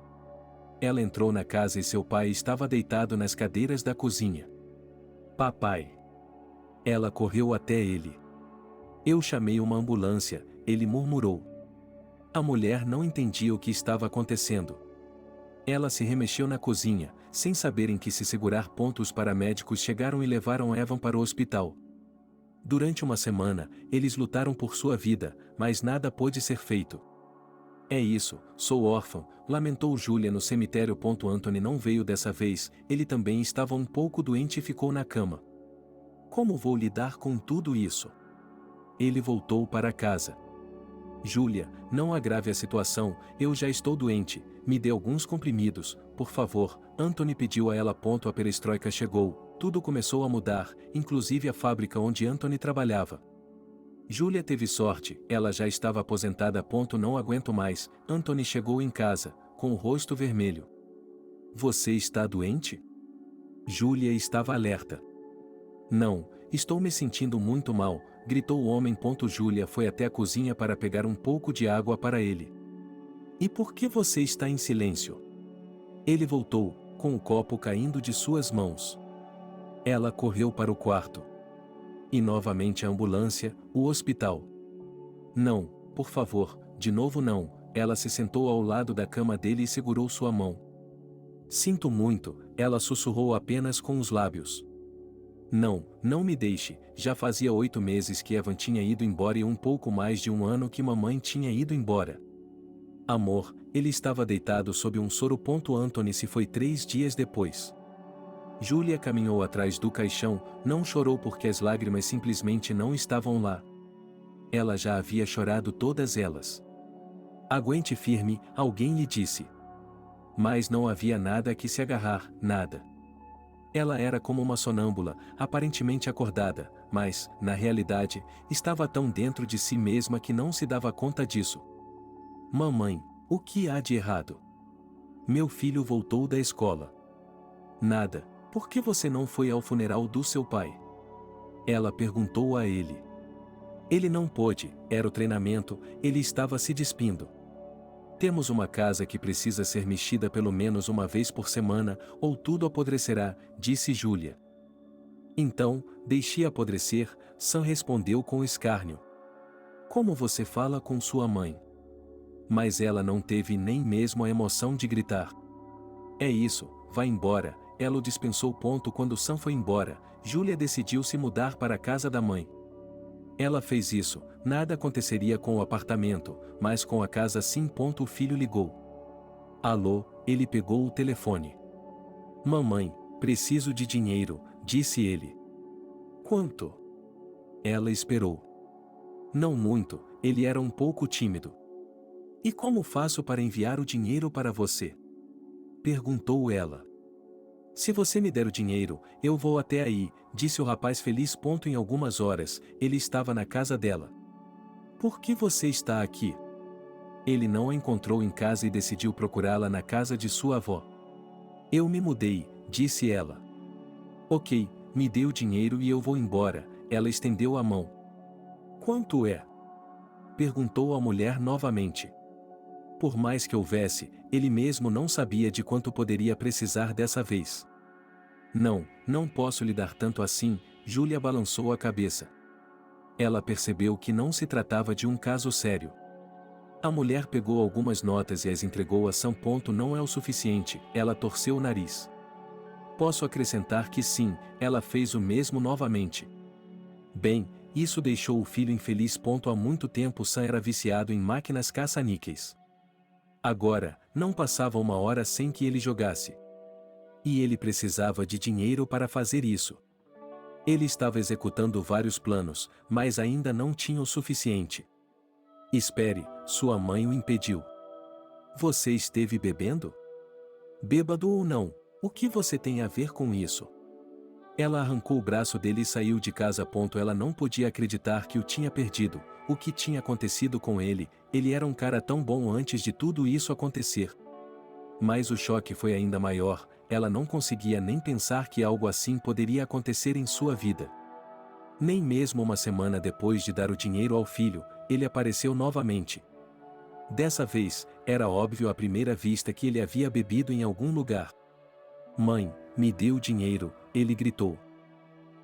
Ela entrou na casa e seu pai estava deitado nas cadeiras da cozinha. Papai! Ela correu até ele. Eu chamei uma ambulância, ele murmurou. A mulher não entendia o que estava acontecendo. Ela se remexeu na cozinha, sem saber em que se segurar. Os paramédicos chegaram e levaram Evan para o hospital. Durante uma semana, eles lutaram por sua vida, mas nada pôde ser feito. É isso, sou órfã, lamentou Julia no cemitério. Anthony não veio dessa vez, ele também estava um pouco doente e ficou na cama. Como vou lidar com tudo isso? Ele voltou para casa. Julia, não agrave a situação, eu já estou doente, me dê alguns comprimidos, por favor, Anthony pediu a ela. A perestroika chegou, tudo começou a mudar, inclusive a fábrica onde Anthony trabalhava. Julia teve sorte, ela já estava aposentada. Não aguento mais, Anthony chegou em casa, com o rosto vermelho. Você está doente? Julia estava alerta. Não, estou me sentindo muito mal, gritou o homem. Julia foi até a cozinha para pegar um pouco de água para ele. E por que você está em silêncio? Ele voltou, com o copo caindo de suas mãos. Ela correu para o quarto. E novamente a ambulância, o hospital. Não, por favor, de novo não. Ela se sentou ao lado da cama dele e segurou sua mão. Sinto muito, ela sussurrou apenas com os lábios. Não, não me deixe, já fazia 8 meses que Evan tinha ido embora e um pouco mais de um ano que mamãe tinha ido embora. Amor, ele estava deitado sob um soro. Anthony se foi 3 dias depois. Julia caminhou atrás do caixão, não chorou porque as lágrimas simplesmente não estavam lá. Ela já havia chorado todas elas. Aguente firme, alguém lhe disse. Mas não havia nada a que se agarrar, nada. Ela era como uma sonâmbula, aparentemente acordada, mas, na realidade, estava tão dentro de si mesma que não se dava conta disso. Mamãe, o que há de errado? Meu filho voltou da escola. Nada, por que você não foi ao funeral do seu pai? Ela perguntou a ele. Ele não pôde, era o treinamento, ele estava se despindo. Temos uma casa que precisa ser mexida pelo menos uma vez por semana, ou tudo apodrecerá, disse Julia. Então, deixe apodrecer, Sam respondeu com escárnio. Como você fala com sua mãe? Mas ela não teve nem mesmo a emoção de gritar. É isso, vá embora, ela o dispensou. Quando Sam foi embora, Julia decidiu se mudar para a casa da mãe. Ela fez isso, nada aconteceria com o apartamento, mas com a casa sim. O filho ligou. Alô, ele pegou o telefone. Mamãe, preciso de dinheiro, disse ele. Quanto? Ela esperou. Não muito, ele era um pouco tímido. E como faço para enviar o dinheiro para você? Perguntou ela. Se você me der o dinheiro, eu vou até aí, disse o rapaz feliz. Em algumas horas, ele estava na casa dela. Por que você está aqui? Ele não a encontrou em casa e decidiu procurá-la na casa de sua avó. Eu me mudei, disse ela. Ok, me dê o dinheiro e eu vou embora, ela estendeu a mão. Quanto é? Perguntou a mulher novamente. Por mais que houvesse, ele mesmo não sabia de quanto poderia precisar dessa vez. Não, não posso lhe dar tanto assim, Julia balançou a cabeça. Ela percebeu que não se tratava de um caso sério. A mulher pegou algumas notas e as entregou a Sam. Não é o suficiente, ela torceu o nariz. Posso acrescentar que sim, ela fez o mesmo novamente. Bem, isso deixou o filho infeliz. Há muito tempo Sam era viciado em máquinas caça-níqueis. Agora, não passava uma hora sem que ele jogasse. E ele precisava de dinheiro para fazer isso. Ele estava executando vários planos, mas ainda não tinha o suficiente. Espere, sua mãe o impediu. Você esteve bebendo? Bêbado ou não, o que você tem a ver com isso? Ela arrancou o braço dele e saiu de casa. Ela não podia acreditar que o tinha perdido. O que tinha acontecido com ele? Ele era um cara tão bom antes de tudo isso acontecer. Mas o choque foi ainda maior, ela não conseguia nem pensar que algo assim poderia acontecer em sua vida. Nem mesmo uma semana depois de dar o dinheiro ao filho, ele apareceu novamente. Dessa vez, era óbvio à primeira vista que ele havia bebido em algum lugar. Mãe, me dê o dinheiro, ele gritou.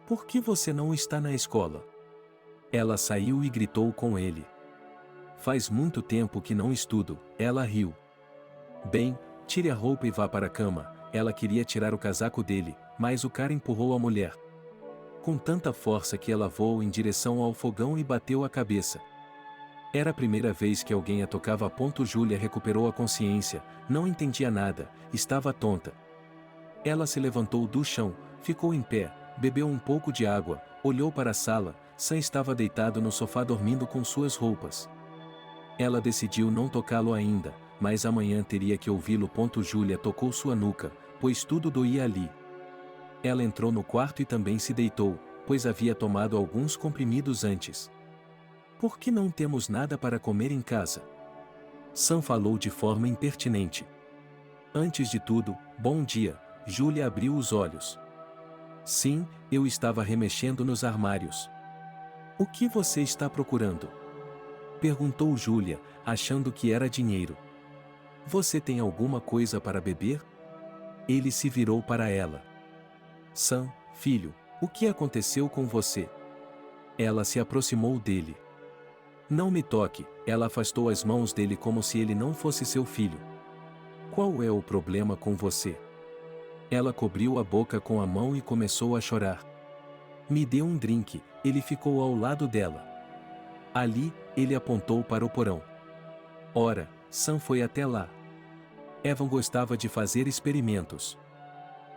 Por que você não está na escola? Ela saiu e gritou com ele. Faz muito tempo que não estudo, ela riu. Bem, tire a roupa e vá para a cama. Ela queria tirar o casaco dele, mas o cara empurrou a mulher. Com tanta força que ela voou em direção ao fogão e bateu a cabeça. Era a primeira vez que alguém a tocava. Julia recuperou a consciência, não entendia nada, estava tonta. Ela se levantou do chão, ficou em pé, bebeu um pouco de água, olhou para a sala. Sam estava deitado no sofá dormindo com suas roupas. Ela decidiu não tocá-lo ainda, mas amanhã teria que ouvi-lo. Julia tocou sua nuca, pois tudo doía ali. Ela entrou no quarto e também se deitou, pois havia tomado alguns comprimidos antes. Por que não temos nada para comer em casa? Sam falou de forma impertinente. Antes de tudo, bom dia, Julia abriu os olhos. Sim, eu estava remexendo nos armários. O que você está procurando? Perguntou Julia, achando que era dinheiro. Você tem alguma coisa para beber? Ele se virou para ela. Sam, filho, o que aconteceu com você? Ela se aproximou dele. Não me toque, ela afastou as mãos dele como se ele não fosse seu filho. Qual é o problema com você? Ela cobriu a boca com a mão e começou a chorar. Me dê um drink, ele ficou ao lado dela. Ali, ele apontou para o porão. Ora, Sam foi até lá. Evan gostava de fazer experimentos.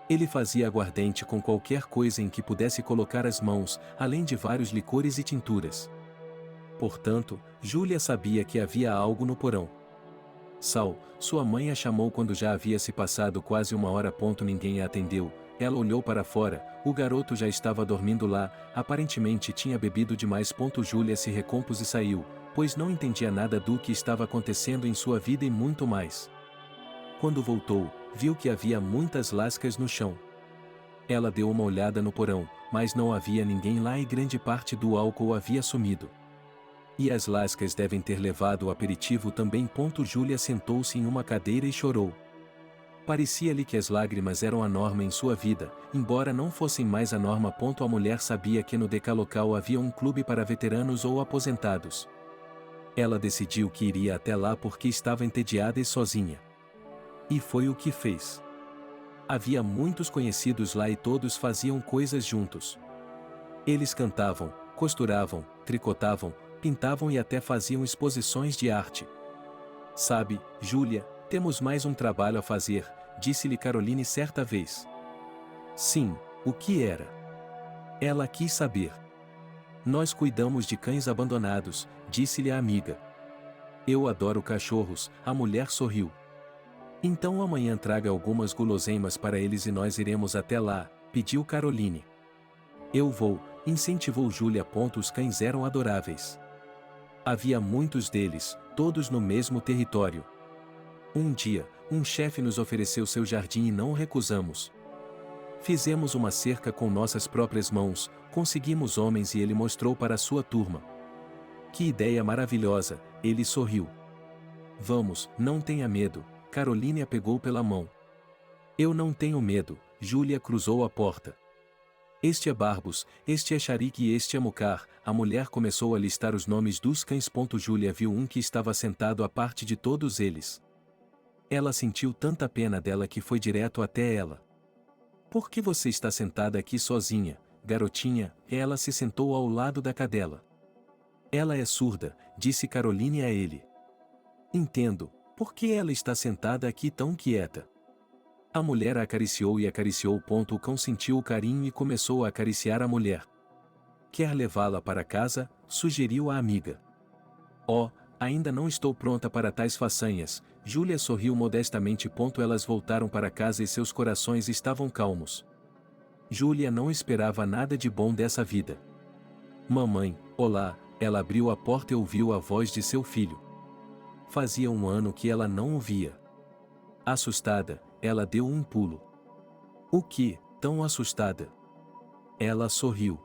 Ele fazia aguardente com qualquer coisa em que pudesse colocar as mãos, além de vários licores e tinturas. Portanto, Júlia sabia que havia algo no porão. Sal, sua mãe a chamou quando já havia se passado quase uma hora. Ninguém a atendeu. Ela olhou para fora, o garoto já estava dormindo lá, aparentemente tinha bebido demais. Júlia se recompôs e saiu, pois não entendia nada do que estava acontecendo em sua vida e muito mais. Quando voltou, viu que havia muitas lascas no chão. Ela deu uma olhada no porão, mas não havia ninguém lá e grande parte do álcool havia sumido. E as lascas devem ter levado o aperitivo também. Júlia sentou-se em uma cadeira e chorou. Parecia-lhe que as lágrimas eram a norma em sua vida, embora não fossem mais a norma. A mulher sabia que no decalocal havia um clube para veteranos ou aposentados. Ela decidiu que iria até lá porque estava entediada e sozinha. E foi o que fez. Havia muitos conhecidos lá e todos faziam coisas juntos. Eles cantavam, costuravam, tricotavam, pintavam e até faziam exposições de arte. Sabe, Júlia, temos mais um trabalho a fazer, disse-lhe Caroline certa vez. Sim, o que era? Ela quis saber. Nós cuidamos de cães abandonados, disse-lhe a amiga. Eu adoro cachorros, a mulher sorriu. Então amanhã traga algumas guloseimas para eles e nós iremos até lá, pediu Caroline. Eu vou, incentivou Júlia. Os cães eram adoráveis. Havia muitos deles, todos no mesmo território. Um dia, um chefe nos ofereceu seu jardim e não o recusamos. Fizemos uma cerca com nossas próprias mãos, conseguimos homens e ele mostrou para a sua turma. Que ideia maravilhosa, ele sorriu. Vamos, não tenha medo, Caroline a pegou pela mão. Eu não tenho medo, Júlia cruzou a porta. Este é Barbos, este é Sharik e este é Mucar. A mulher começou a listar os nomes dos cães. Júlia viu um que estava sentado à parte de todos eles. Ela sentiu tanta pena dela que foi direto até ela. Por que você está sentada aqui sozinha, garotinha? Ela se sentou ao lado da cadela. Ela é surda, disse Caroline a ele. Entendo, por que ela está sentada aqui tão quieta? A mulher a acariciou e acariciou. O cão sentiu o carinho e começou a acariciar a mulher. Quer levá-la para casa? Sugeriu a amiga. Oh, ainda não estou pronta para tais façanhas, Júlia sorriu modestamente. Elas voltaram para casa e seus corações estavam calmos. Júlia não esperava nada de bom dessa vida. Mamãe, olá, ela abriu a porta e ouviu a voz de seu filho. Fazia um ano que ela não o via. Assustada, ela deu um pulo. O que, tão assustada? Ela sorriu.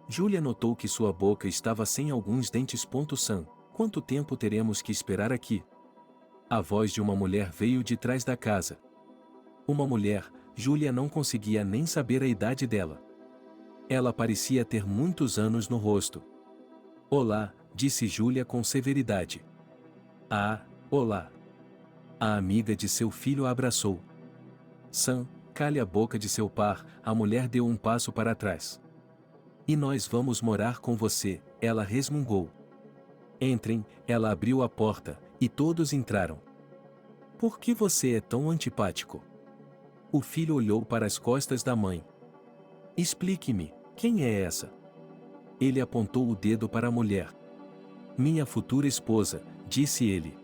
Júlia notou que sua boca estava sem alguns dentes. Sam, quanto tempo teremos que esperar aqui? A voz de uma mulher veio de trás da casa. Uma mulher, Júlia não conseguia nem saber a idade dela. Ela parecia ter muitos anos no rosto. Olá, disse Júlia com severidade. Ah, olá. A amiga de seu filho a abraçou. Sam, cale a boca de seu par, a mulher deu um passo para trás. E nós vamos morar com você, ela resmungou. Entrem, ela abriu a porta, e todos entraram. Por que você é tão antipático? O filho olhou para as costas da mãe. Explique-me, quem é essa? Ele apontou o dedo para a mulher. Minha futura esposa, disse ele.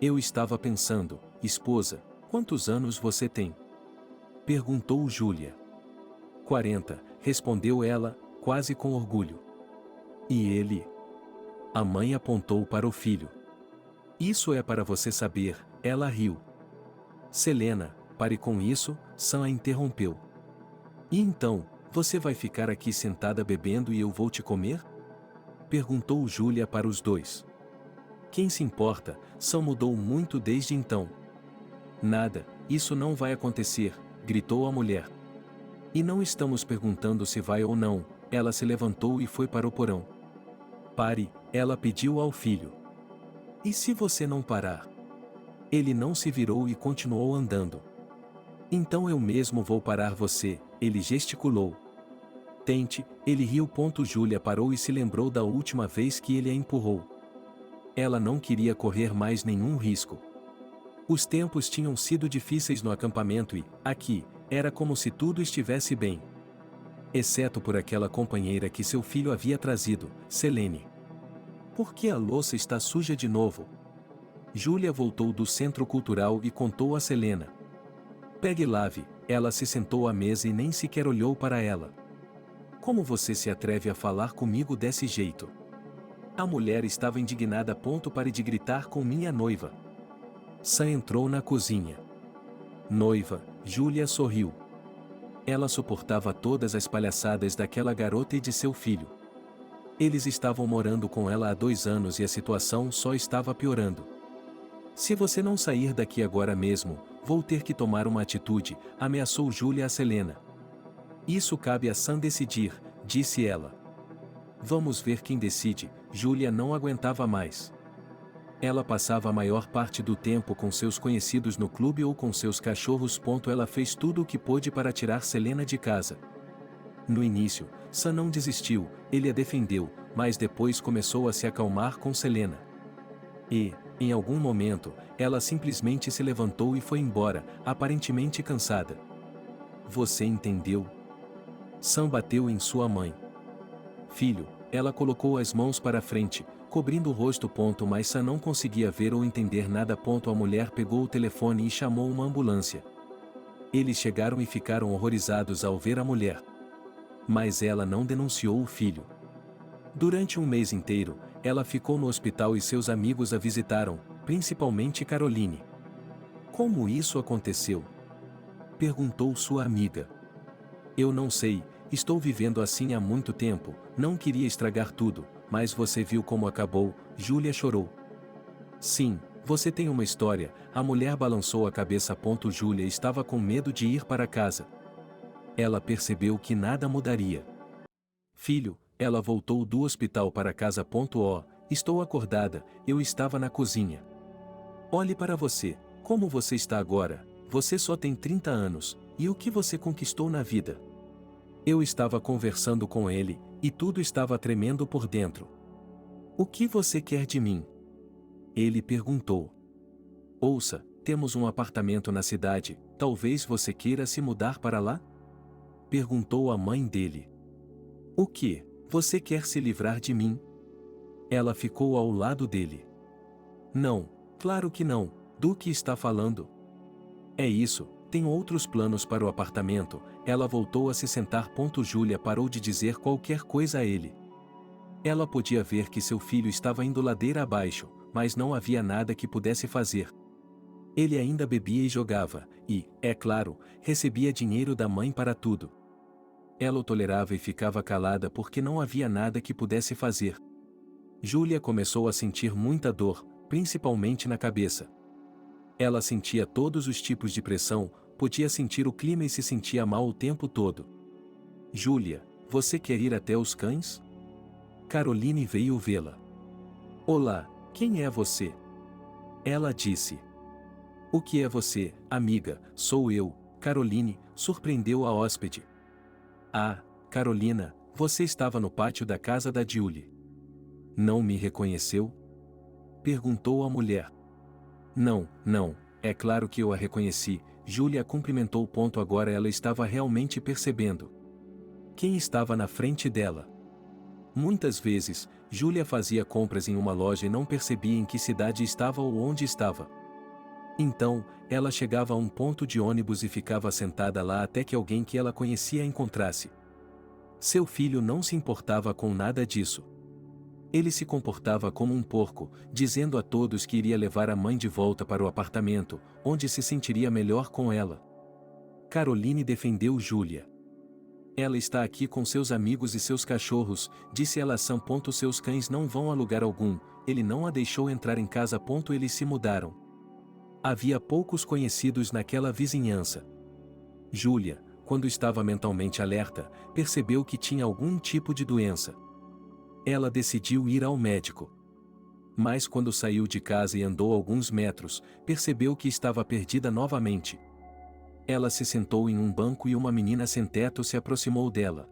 Eu estava pensando, esposa, quantos anos você tem? Perguntou Júlia. 40, respondeu ela, quase com orgulho. E ele? A mãe apontou para o filho. Isso é para você saber, ela riu. Selena, pare com isso, Sam a interrompeu. E então, você vai ficar aqui sentada bebendo e eu vou te comer? Perguntou Júlia para os dois. Quem se importa? Sam mudou muito desde então. Nada, isso não vai acontecer, gritou a mulher. E não estamos perguntando se vai ou não, ela se levantou e foi para o porão. Pare, ela pediu ao filho. E se você não parar? Ele não se virou e continuou andando. Então eu mesmo vou parar você, ele gesticulou. Tente, ele riu. Júlia parou e se lembrou da última vez que ele a empurrou. Ela não queria correr mais nenhum risco. Os tempos tinham sido difíceis no acampamento e, aqui, era como se tudo estivesse bem. Exceto por aquela companheira que seu filho havia trazido, Selene. Por que a louça está suja de novo? Júlia voltou do centro cultural e contou a Selena. Pegue e lave, ela se sentou à mesa e nem sequer olhou para ela. Como você se atreve a falar comigo desse jeito? A mulher estava indignada. Pare de gritar com minha noiva. Sam entrou na cozinha. Noiva, Júlia sorriu. Ela suportava todas as palhaçadas daquela garota e de seu filho. Eles estavam morando com ela há 2 anos e a situação só estava piorando. Se você não sair daqui agora mesmo, vou ter que tomar uma atitude, ameaçou Júlia a Selena. Isso cabe a Sam decidir, disse ela. Vamos ver quem decide. Júlia não aguentava mais. Ela passava a maior parte do tempo com seus conhecidos no clube ou com seus cachorros. Ela fez tudo o que pôde para tirar Selena de casa. No início, Sam não desistiu, ele a defendeu, mas depois começou a se acalmar com Selena. E, em algum momento, ela simplesmente se levantou e foi embora, aparentemente cansada. Você entendeu? Sam bateu em sua mãe. Filho, ela colocou as mãos para frente, cobrindo o rosto. Mas Sam não conseguia ver ou entender nada. A mulher pegou o telefone e chamou uma ambulância. Eles chegaram e ficaram horrorizados ao ver a mulher. Mas ela não denunciou o filho. Durante um mês inteiro, ela ficou no hospital e seus amigos a visitaram, principalmente Caroline. Como isso aconteceu? Perguntou sua amiga. Eu não sei, estou vivendo assim há muito tempo, não queria estragar tudo, mas você viu como acabou, Júlia chorou. Sim, você tem uma história, a mulher balançou a cabeça. Júlia estava com medo de ir para casa. Ela percebeu que nada mudaria. Filho, ela voltou do hospital para casa. Estou acordada, eu estava na cozinha. Olhe para você, como você está agora, você só tem 30 anos, e o que você conquistou na vida? Eu estava conversando com ele, e tudo estava tremendo por dentro. O que você quer de mim? Ele perguntou. Ouça, temos um apartamento na cidade, talvez você queira se mudar para lá? Perguntou a mãe dele. O que? Você quer se livrar de mim? Ela ficou ao lado dele. Não, claro que não, do que está falando? É isso, tenho outros planos para o apartamento. Ela voltou a se sentar. Júlia parou de dizer qualquer coisa a ele. Ela podia ver que seu filho estava indo ladeira abaixo, mas não havia nada que pudesse fazer. Ele ainda bebia e jogava, e, é claro, recebia dinheiro da mãe para tudo. Ela o tolerava e ficava calada porque não havia nada que pudesse fazer. Júlia começou a sentir muita dor, principalmente na cabeça. Ela sentia todos os tipos de pressão, podia sentir o clima e se sentia mal o tempo todo. Júlia, você quer ir até os cães? Caroline veio vê-la. Olá, quem é você? Ela disse. O que é você, amiga? Sou eu, Caroline, surpreendeu a hóspede. Ah, Carolina, você estava no pátio da casa da Julie. Não me reconheceu? Perguntou a mulher. Não, é claro que eu a reconheci, Júlia cumprimentou. Agora ela estava realmente percebendo. Quem estava na frente dela? Muitas vezes, Júlia fazia compras em uma loja e não percebia em que cidade estava ou onde estava. Então, ela chegava a um ponto de ônibus e ficava sentada lá até que alguém que ela conhecia a encontrasse. Seu filho não se importava com nada disso. Ele se comportava como um porco, dizendo a todos que iria levar a mãe de volta para o apartamento, onde se sentiria melhor com ela. Caroline defendeu Júlia. Ela está aqui com seus amigos e seus cachorros, disse ela a Sam. Seus cães não vão a lugar algum, ele não a deixou entrar em casa. Eles se mudaram. Havia poucos conhecidos naquela vizinhança. Júlia, quando estava mentalmente alerta, percebeu que tinha algum tipo de doença. Ela decidiu ir ao médico. Mas quando saiu de casa e andou alguns metros, percebeu que estava perdida novamente. Ela se sentou em um banco e uma menina sem teto se aproximou dela.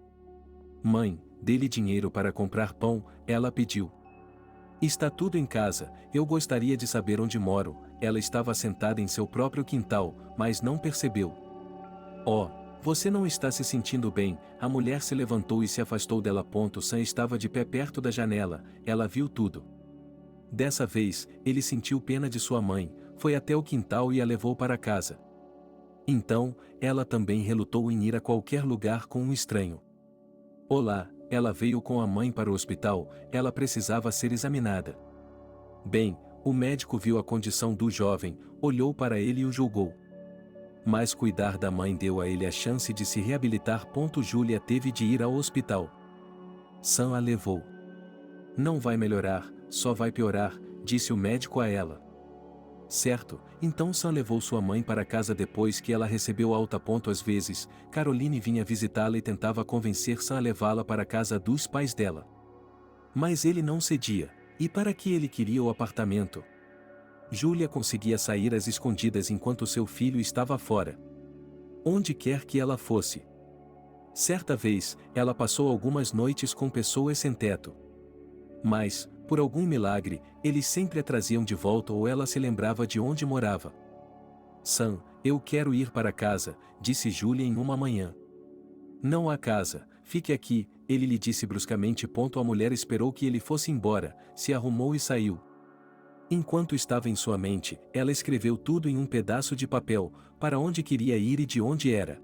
Mãe, dê-lhe dinheiro para comprar pão, ela pediu. Está tudo em casa, eu gostaria de saber onde moro. Ela estava sentada em seu próprio quintal, mas não percebeu. Oh, você não está se sentindo bem. A mulher se levantou e se afastou dela. Sam estava de pé perto da janela, ela viu tudo. Dessa vez, ele sentiu pena de sua mãe, foi até o quintal e a levou para casa. Então, ela também relutou em ir a qualquer lugar com um estranho. Olá, ela veio com a mãe para o hospital, ela precisava ser examinada. Bem, o médico viu a condição do jovem, olhou para ele e o julgou. Mas cuidar da mãe deu a ele a chance de se reabilitar. Júlia teve de ir ao hospital. Sam a levou. Não vai melhorar, só vai piorar, disse o médico a ela. Certo, então Sam levou sua mãe para casa depois que ela recebeu alta. Às vezes, Caroline vinha visitá-la e tentava convencer Sam a levá-la para a casa dos pais dela. Mas ele não cedia, e para que ele queria o apartamento? Júlia conseguia sair às escondidas enquanto seu filho estava fora. Onde quer que ela fosse. Certa vez, ela passou algumas noites com pessoas sem teto. Mas, por algum milagre, eles sempre a traziam de volta ou ela se lembrava de onde morava. Sam, eu quero ir para casa, disse Júlia em uma manhã. Não há casa, fique aqui, ele lhe disse bruscamente. A mulher esperou que ele fosse embora, se arrumou e saiu. Enquanto estava em sua mente, ela escreveu tudo em um pedaço de papel, para onde queria ir e de onde era.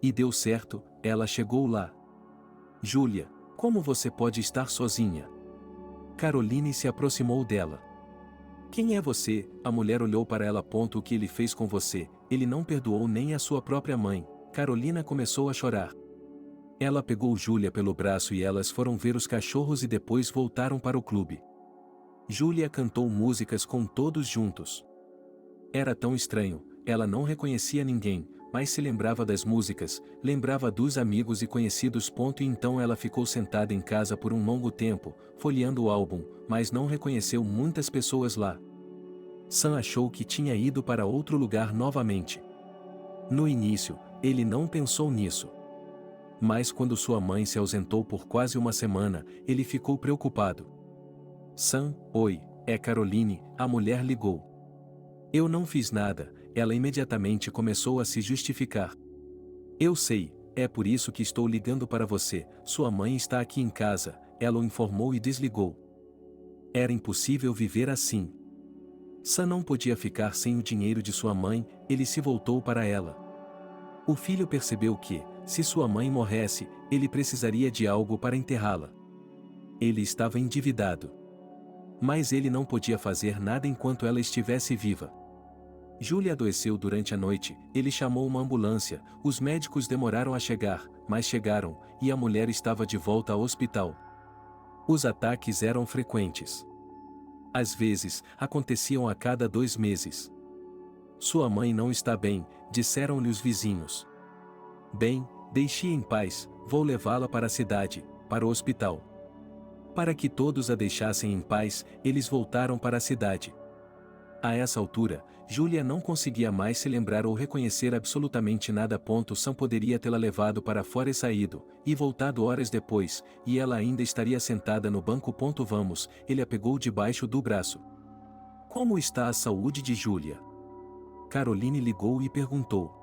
E deu certo, ela chegou lá. Júlia, como você pode estar sozinha? Caroline se aproximou dela. Quem é você? A mulher olhou para ela. O que ele fez com você? Ele não perdoou nem a sua própria mãe. Carolina começou a chorar. Ela pegou Júlia pelo braço e elas foram ver os cachorros e depois voltaram para o clube. Júlia cantou músicas com todos juntos. Era tão estranho, ela não reconhecia ninguém, mas se lembrava das músicas, lembrava dos amigos e conhecidos. E então ela ficou sentada em casa por um longo tempo, folheando o álbum, mas não reconheceu muitas pessoas lá. Sam achou que tinha ido para outro lugar novamente. No início, ele não pensou nisso. Mas quando sua mãe se ausentou por quase uma semana, ele ficou preocupado. Sam, oi, é Caroline, a mulher ligou. Eu não fiz nada, ela imediatamente começou a se justificar. Eu sei, é por isso que estou ligando para você, sua mãe está aqui em casa, ela o informou e desligou. Era impossível viver assim. Sam não podia ficar sem o dinheiro de sua mãe, ele se voltou para ela. O filho percebeu que, se sua mãe morresse, ele precisaria de algo para enterrá-la. Ele estava endividado. Mas ele não podia fazer nada enquanto ela estivesse viva. Júlia adoeceu durante a noite, ele chamou uma ambulância, os médicos demoraram a chegar, mas chegaram, e a mulher estava de volta ao hospital. Os ataques eram frequentes. Às vezes, aconteciam a cada 2 meses. Sua mãe não está bem, disseram-lhe os vizinhos. Bem, deixe-a em paz, vou levá-la para a cidade, para o hospital. Para que todos a deixassem em paz, eles voltaram para a cidade. A essa altura, Júlia não conseguia mais se lembrar ou reconhecer absolutamente nada. Sam poderia tê-la levado para fora e saído, e voltado horas depois, e ela ainda estaria sentada no banco. Vamos, ele a pegou debaixo do braço. Como está a saúde de Júlia? Caroline ligou e perguntou.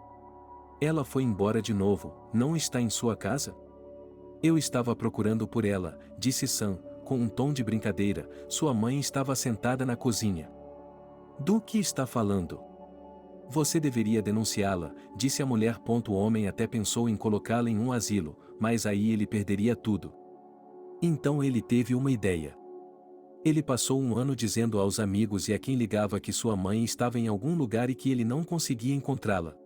Ela foi embora de novo, não está em sua casa? Eu estava procurando por ela, disse Sam, com um tom de brincadeira. Sua mãe estava sentada na cozinha. Do que está falando? Você deveria denunciá-la, disse a mulher. O homem até pensou em colocá-la em um asilo, mas aí ele perderia tudo. Então ele teve uma ideia. Ele passou um ano dizendo aos amigos e a quem ligava que sua mãe estava em algum lugar e que ele não conseguia encontrá-la.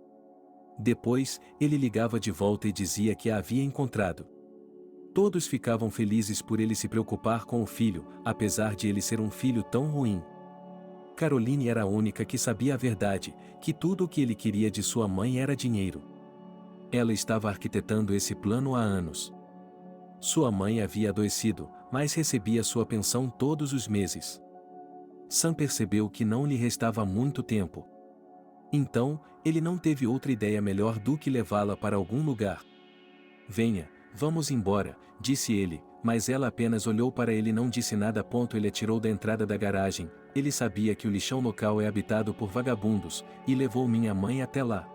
Depois, ele ligava de volta e dizia que a havia encontrado. Todos ficavam felizes por ele se preocupar com o filho, apesar de ele ser um filho tão ruim. Caroline era a única que sabia a verdade, que tudo o que ele queria de sua mãe era dinheiro. Ela estava arquitetando esse plano há anos. Sua mãe havia adoecido, mas recebia sua pensão todos os meses. Sam percebeu que não lhe restava muito tempo. Então, ele não teve outra ideia melhor do que levá-la para algum lugar. Venha, vamos embora, disse ele, mas ela apenas olhou para ele e não disse nada. Ele atirou da entrada da garagem. Ele sabia que o lixão local é habitado por vagabundos, e levou minha mãe até lá.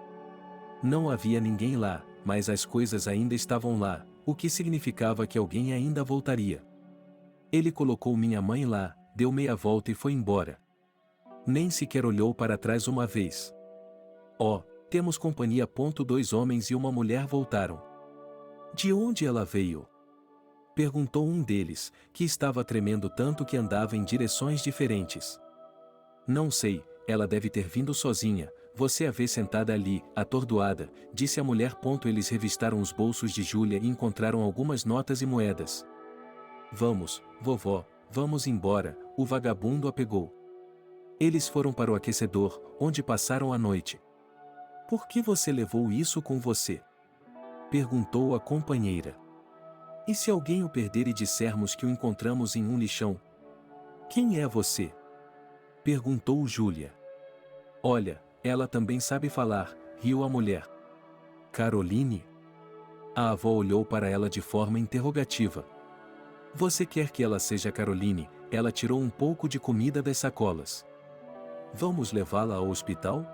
Não havia ninguém lá, mas as coisas ainda estavam lá, o que significava que alguém ainda voltaria. Ele colocou minha mãe lá, deu meia volta e foi embora. Nem sequer olhou para trás uma vez. Oh, temos companhia. 2 homens e uma mulher voltaram. De onde ela veio? Perguntou um deles, que estava tremendo tanto que andava em direções diferentes. Não sei, ela deve ter vindo sozinha, você a vê sentada ali, atordoada, disse a mulher. Eles revistaram os bolsos de Júlia e encontraram algumas notas e moedas. Vamos, vovó, vamos embora, o vagabundo a pegou. Eles foram para o aquecedor, onde passaram a noite. Por que você levou isso com você? Perguntou a companheira. E se alguém o perder e dissermos que o encontramos em um lixão? Quem é você? Perguntou Júlia. Olha, ela também sabe falar, riu a mulher. Caroline? A avó olhou para ela de forma interrogativa. Você quer que ela seja Caroline? Ela tirou um pouco de comida das sacolas. Vamos levá-la ao hospital?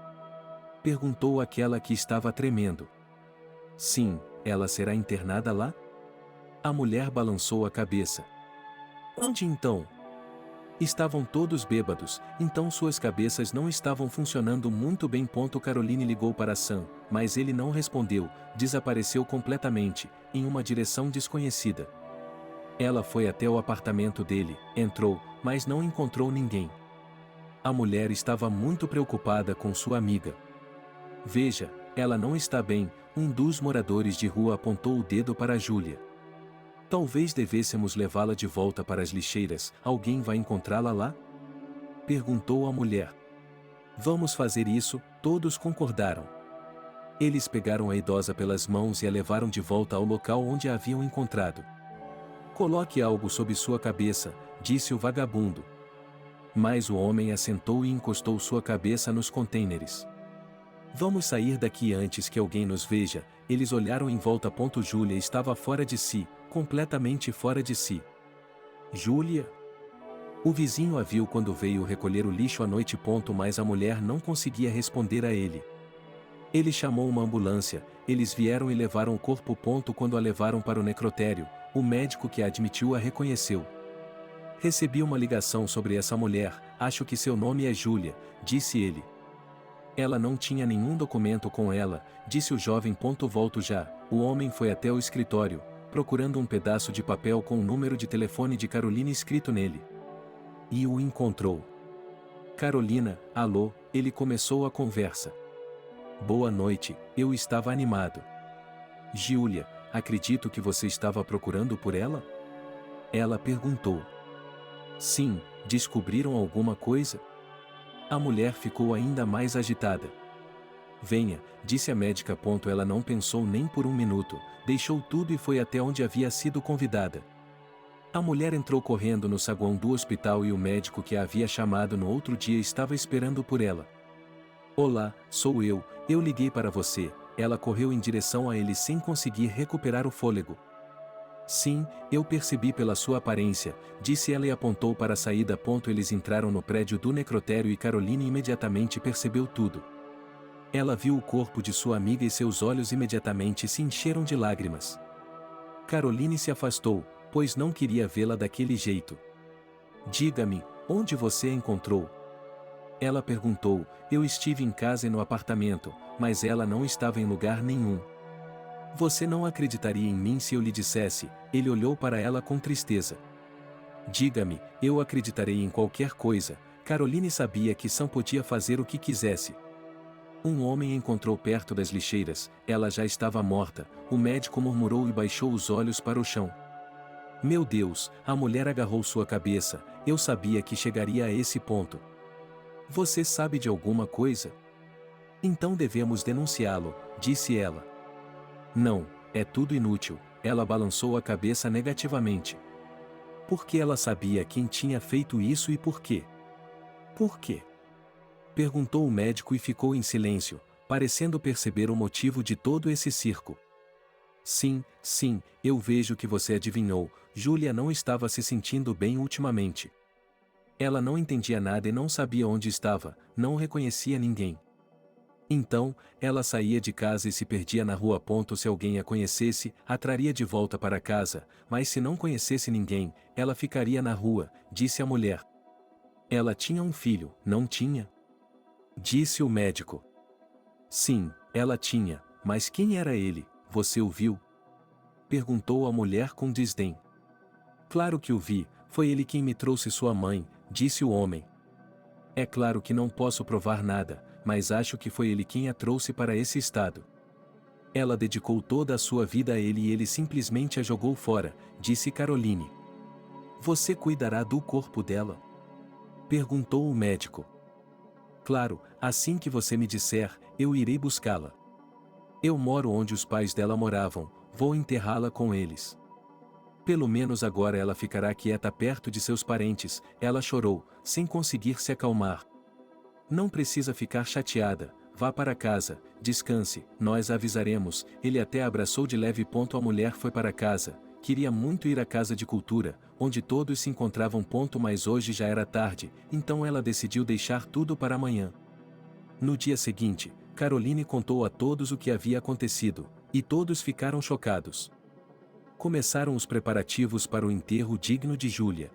Perguntou aquela que estava tremendo. Sim, ela será internada lá? A mulher balançou a cabeça. Onde então? Estavam todos bêbados, então suas cabeças não estavam funcionando muito bem. Caroline ligou para Sam, mas ele não respondeu, desapareceu completamente, em uma direção desconhecida. Ela foi até o apartamento dele, entrou, mas não encontrou ninguém. A mulher estava muito preocupada com sua amiga. Veja, ela não está bem, um dos moradores de rua apontou o dedo para Júlia. Talvez devêssemos levá-la de volta para as lixeiras, alguém vai encontrá-la lá? Perguntou a mulher. Vamos fazer isso, todos concordaram. Eles pegaram a idosa pelas mãos e a levaram de volta ao local onde a haviam encontrado. Coloque algo sob sua cabeça, disse o vagabundo. Mas o homem assentou e encostou sua cabeça nos contêineres. Vamos sair daqui antes que alguém nos veja. Eles olharam em volta. Júlia estava fora de si, completamente fora de si. Júlia? O vizinho a viu quando veio recolher o lixo à noite. Mas a mulher não conseguia responder a ele. Ele chamou uma ambulância, eles vieram e levaram o corpo. Quando a levaram para o necrotério, o médico que a admitiu a reconheceu. Recebi uma ligação sobre essa mulher, acho que seu nome é Júlia, disse ele. Ela não tinha nenhum documento com ela, disse o jovem. Volto já. O homem foi até o escritório, procurando um pedaço de papel com o número de telefone de Caroline escrito nele. E o encontrou. Carolina, alô, ele começou a conversa. Boa noite, eu estava animado. Júlia, acredito que você estava procurando por ela? Ela perguntou. Sim, descobriram alguma coisa? A mulher ficou ainda mais agitada. Venha, disse a médica. Ela não pensou nem por um minuto, deixou tudo e foi até onde havia sido convidada. A mulher entrou correndo no saguão do hospital e o médico que a havia chamado no outro dia estava esperando por ela. Olá, sou eu liguei para você. Ela correu em direção a ele sem conseguir recuperar o fôlego. Sim, eu percebi pela sua aparência, disse ela e apontou para a saída. Eles entraram no prédio do necrotério e Caroline imediatamente percebeu tudo. Ela viu o corpo de sua amiga e seus olhos imediatamente se encheram de lágrimas. Caroline se afastou, pois não queria vê-la daquele jeito. Diga-me, onde você a encontrou? Ela perguntou. Eu estive em casa e no apartamento, mas ela não estava em lugar nenhum. Você não acreditaria em mim se eu lhe dissesse. Ele olhou para ela com tristeza. Diga-me, eu acreditarei em qualquer coisa. Caroline sabia que Sam podia fazer o que quisesse. Um homem encontrou perto das lixeiras, ela já estava morta, o médico murmurou e baixou os olhos para o chão. Meu Deus, a mulher agarrou sua cabeça, eu sabia que chegaria a esse ponto. Você sabe de alguma coisa? Então devemos denunciá-lo, disse ela. Não, é tudo inútil, ela balançou a cabeça negativamente. Porque ela sabia quem tinha feito isso e por quê? Por quê? Perguntou o médico e ficou em silêncio, parecendo perceber o motivo de todo esse circo. Sim, eu vejo que você adivinhou, Júlia não estava se sentindo bem ultimamente. Ela não entendia nada e não sabia onde estava, não reconhecia ninguém. Então, ela saía de casa e se perdia na rua. Se alguém a conhecesse, a traria de volta para casa, mas se não conhecesse ninguém, ela ficaria na rua, disse a mulher. Ela tinha um filho, não tinha? Disse o médico. Sim, ela tinha, mas quem era ele, você o viu? Perguntou a mulher com desdém. Claro que o vi, foi ele quem me trouxe sua mãe, disse o homem. É claro que não posso provar nada, mas acho que foi ele quem a trouxe para esse estado. Ela dedicou toda a sua vida a ele e ele simplesmente a jogou fora, disse Caroline. Você cuidará do corpo dela? Perguntou o médico. Claro, assim que você me disser, eu irei buscá-la. Eu moro onde os pais dela moravam, vou enterrá-la com eles. Pelo menos agora ela ficará quieta perto de seus parentes, ela chorou, sem conseguir se acalmar. Não precisa ficar chateada, vá para casa, descanse, nós avisaremos. Ele até abraçou de leve. A mulher foi para casa, queria muito ir à casa de cultura, onde todos se encontravam. Mas hoje já era tarde, então ela decidiu deixar tudo para amanhã. No dia seguinte, Caroline contou a todos o que havia acontecido, e todos ficaram chocados. Começaram os preparativos para o enterro digno de Júlia.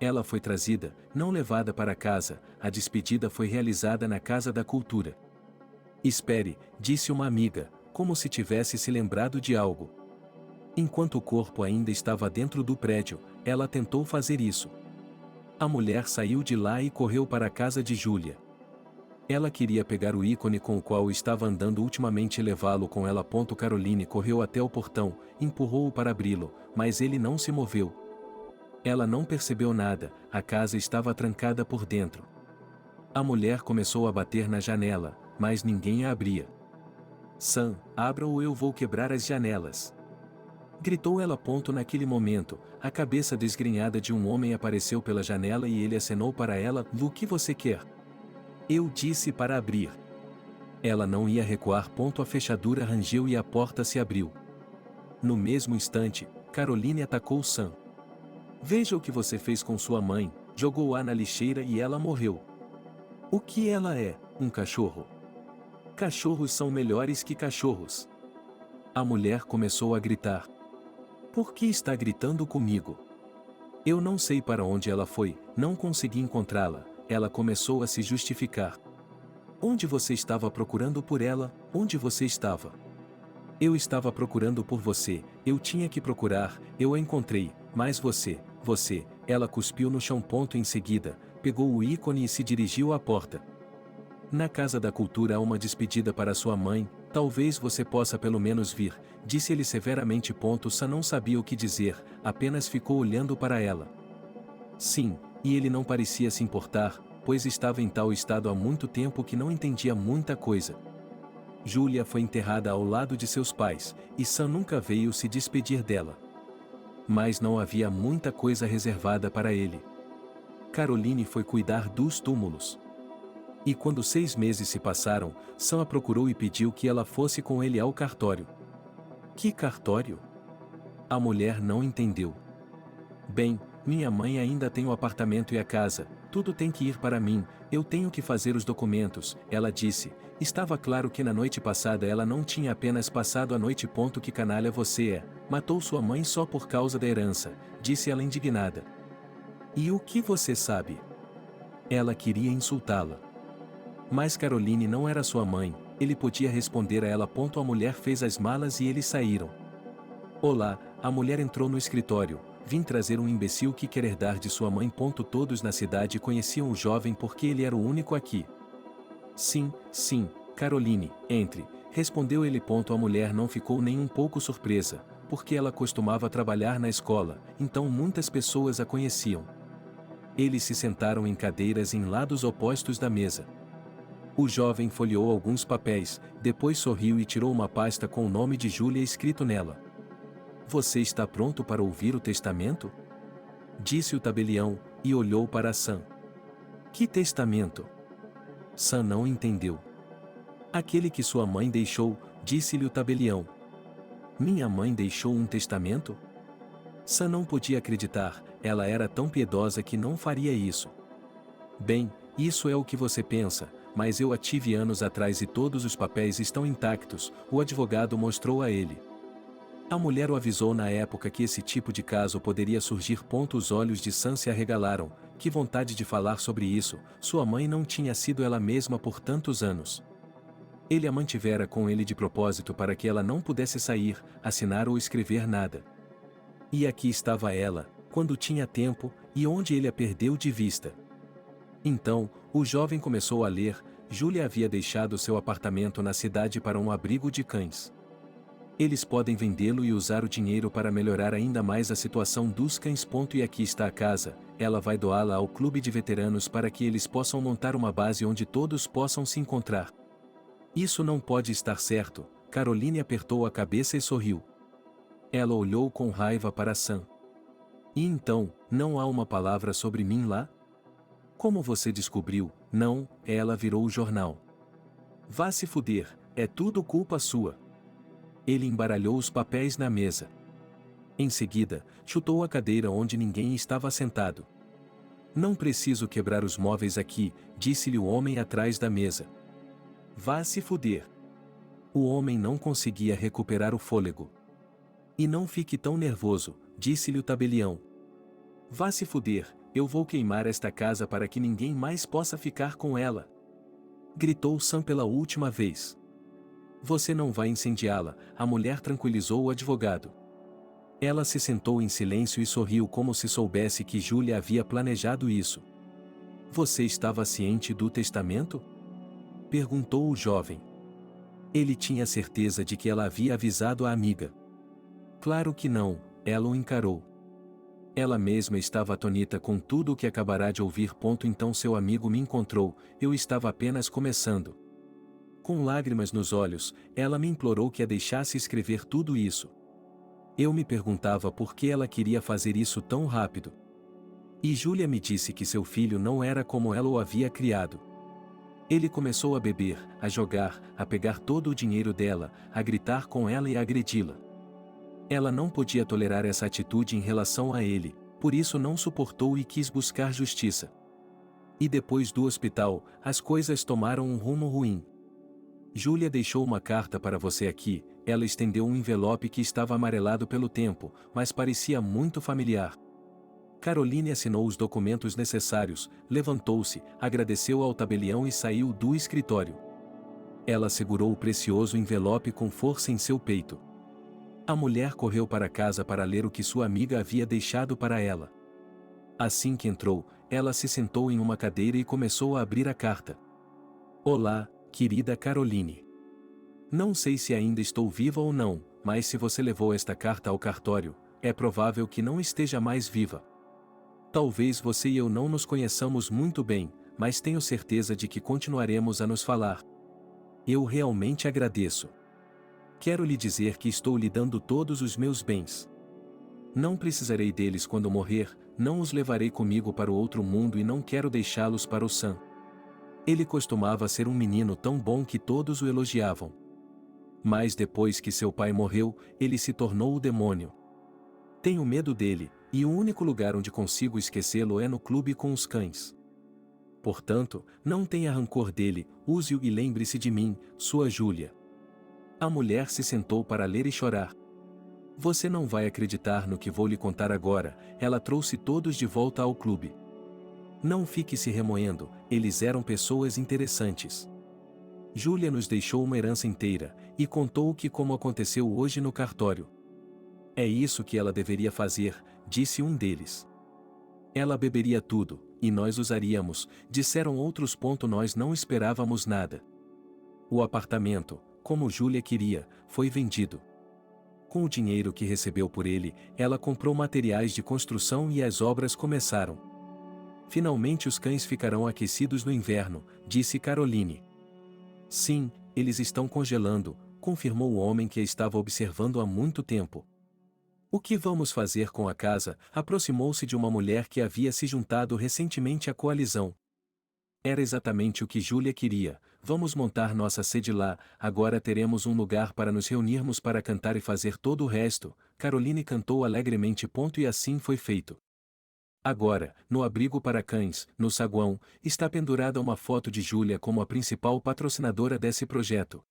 Ela foi trazida, não levada para casa, a despedida foi realizada na Casa da Cultura. Espere, disse uma amiga, como se tivesse se lembrado de algo. Enquanto o corpo ainda estava dentro do prédio, ela tentou fazer isso. A mulher saiu de lá e correu para a casa de Júlia. Ela queria pegar o ícone com o qual estava andando ultimamente e levá-lo com ela. Caroline correu até o portão, empurrou-o para abri-lo, mas ele não se moveu. Ela não percebeu nada, a casa estava trancada por dentro. A mulher começou a bater na janela, mas ninguém a abria. Sam, abra ou eu vou quebrar as janelas. Gritou ela. Naquele momento, a cabeça desgrenhada de um homem apareceu pela janela e ele acenou para ela. O que você quer? Eu disse para abrir. Ela não ia recuar. A fechadura rangeu e a porta se abriu. No mesmo instante, Caroline atacou Sam. Veja o que você fez com sua mãe, jogou-a na lixeira e ela morreu. O que ela é, um cachorro? Cachorros são melhores que cachorros. A mulher começou a gritar. Por que está gritando comigo? Eu não sei para onde ela foi, não consegui encontrá-la. Ela começou a se justificar. Onde você estava procurando por ela? Onde você estava? Eu estava procurando por você, eu tinha que procurar, eu a encontrei, mas você, ela cuspiu no chão. Em seguida, pegou o ícone e se dirigiu à porta. Na Casa da Cultura há uma despedida para sua mãe, talvez você possa pelo menos vir, disse ele severamente. Sam não sabia o que dizer, apenas ficou olhando para ela. Sim, e ele não parecia se importar, pois estava em tal estado há muito tempo que não entendia muita coisa. Júlia foi enterrada ao lado de seus pais, e Sam nunca veio se despedir dela. Mas não havia muita coisa reservada para ele. Caroline foi cuidar dos túmulos. E quando 6 meses se passaram, Sam a procurou e pediu que ela fosse com ele ao cartório. Que cartório? A mulher não entendeu. Bem, minha mãe ainda tem o apartamento e a casa, tudo tem que ir para mim, eu tenho que fazer os documentos, ela disse. Estava claro que na noite passada ela não tinha apenas passado a noite. Que canalha você é, matou sua mãe só por causa da herança, disse ela indignada. E o que você sabe? Ela queria insultá-la. Mas Caroline não era sua mãe, ele podia responder a ela. A mulher fez as malas e eles saíram. Olá, a mulher entrou no escritório. Vim trazer um imbecil que quer herdar de sua mãe. Todos na cidade conheciam o jovem porque ele era o único aqui. Sim, Caroline, entre, respondeu ele. A mulher não ficou nem um pouco surpresa, porque ela costumava trabalhar na escola, então muitas pessoas a conheciam. Eles se sentaram em cadeiras em lados opostos da mesa. O jovem folheou alguns papéis, depois sorriu e tirou uma pasta com o nome de Julia escrito nela. Você está pronto para ouvir o testamento? Disse o tabelião, e olhou para Sam. Que testamento? Sam não entendeu. Aquele que sua mãe deixou, disse-lhe o tabelião. Minha mãe deixou um testamento? Sam não podia acreditar, ela era tão piedosa que não faria isso. Bem, isso é o que você pensa, mas eu a tive anos atrás e todos os papéis estão intactos, o advogado mostrou a ele. A mulher o avisou na época que esse tipo de caso poderia surgir. Os olhos de Sam se arregalaram, que vontade de falar sobre isso, sua mãe não tinha sido ela mesma por tantos anos. Ele a mantivera com ele de propósito para que ela não pudesse sair, assinar ou escrever nada. E aqui estava ela, quando tinha tempo, e onde ele a perdeu de vista. Então, o jovem começou a ler. Julia havia deixado seu apartamento na cidade para um abrigo de cães. Eles podem vendê-lo e usar o dinheiro para melhorar ainda mais a situação dos cães. E aqui está a casa, ela vai doá-la ao clube de veteranos para que eles possam montar uma base onde todos possam se encontrar. Isso não pode estar certo. Caroline apertou a cabeça e sorriu. Ela olhou com raiva para Sam. E então, não há uma palavra sobre mim lá? Como você descobriu? Não, ela virou o jornal. Vá se fuder, é tudo culpa sua. Ele embaralhou os papéis na mesa. Em seguida, chutou a cadeira onde ninguém estava sentado. Não preciso quebrar os móveis aqui, disse-lhe o homem atrás da mesa. Vá se fuder. O homem não conseguia recuperar o fôlego. E não fique tão nervoso, disse-lhe o tabelião. Vá se fuder, eu vou queimar esta casa para que ninguém mais possa ficar com ela. Gritou Sam pela última vez. Você não vai incendiá-la, a mulher tranquilizou o advogado. Ela se sentou em silêncio e sorriu como se soubesse que Julia havia planejado isso. Você estava ciente do testamento? Perguntou o jovem. Ele tinha certeza de que ela havia avisado a amiga. Claro que não, ela o encarou. Ela mesma estava atônita com tudo o que acabará de ouvir. Então seu amigo me encontrou, eu estava apenas começando. Com lágrimas nos olhos, ela me implorou que a deixasse escrever tudo isso. Eu me perguntava por que ela queria fazer isso tão rápido. E Julia me disse que seu filho não era como ela o havia criado. Ele começou a beber, a jogar, a pegar todo o dinheiro dela, a gritar com ela e a agredi-la. Ela não podia tolerar essa atitude em relação a ele, por isso não suportou e quis buscar justiça. E depois do hospital, as coisas tomaram um rumo ruim. Julia deixou uma carta para você aqui. Ela estendeu um envelope que estava amarelado pelo tempo, mas parecia muito familiar. Caroline assinou os documentos necessários, levantou-se, agradeceu ao tabelião e saiu do escritório. Ela segurou o precioso envelope com força em seu peito. A mulher correu para casa para ler o que sua amiga havia deixado para ela. Assim que entrou, ela se sentou em uma cadeira e começou a abrir a carta. Olá, querida Caroline. Não sei se ainda estou viva ou não, mas se você levou esta carta ao cartório, é provável que não esteja mais viva. Talvez você e eu não nos conheçamos muito bem, mas tenho certeza de que continuaremos a nos falar. Eu realmente agradeço. Quero lhe dizer que estou lhe dando todos os meus bens. Não precisarei deles quando morrer, não os levarei comigo para o outro mundo e não quero deixá-los para o Sam. Ele costumava ser um menino tão bom que todos o elogiavam. Mas depois que seu pai morreu, ele se tornou o demônio. Tenho medo dele, e o único lugar onde consigo esquecê-lo é no clube com os cães. Portanto, não tenha rancor dele, use-o e lembre-se de mim, sua Júlia. A mulher se sentou para ler e chorar. Você não vai acreditar no que vou lhe contar agora, ela trouxe todos de volta ao clube. Não fique se remoendo, eles eram pessoas interessantes. Júlia nos deixou uma herança inteira, e contou como aconteceu hoje no cartório. É isso que ela deveria fazer, disse um deles. Ela beberia tudo, e nós usaríamos, disseram outros. Nós não esperávamos nada. O apartamento, como Júlia queria, foi vendido. Com o dinheiro que recebeu por ele, ela comprou materiais de construção e as obras começaram. Finalmente os cães ficarão aquecidos no inverno, disse Caroline. Sim, eles estão congelando, confirmou o homem que a estava observando há muito tempo. O que vamos fazer com a casa? Aproximou-se de uma mulher que havia se juntado recentemente à coalizão. Era exatamente o que Júlia queria. Vamos montar nossa sede lá, agora teremos um lugar para nos reunirmos para cantar e fazer todo o resto. Caroline cantou alegremente. E assim foi feito. Agora, no abrigo para cães, no saguão, está pendurada uma foto de Júlia como a principal patrocinadora desse projeto.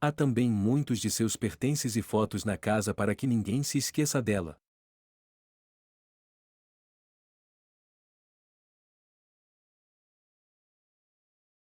Há também muitos de seus pertences e fotos na casa para que ninguém se esqueça dela.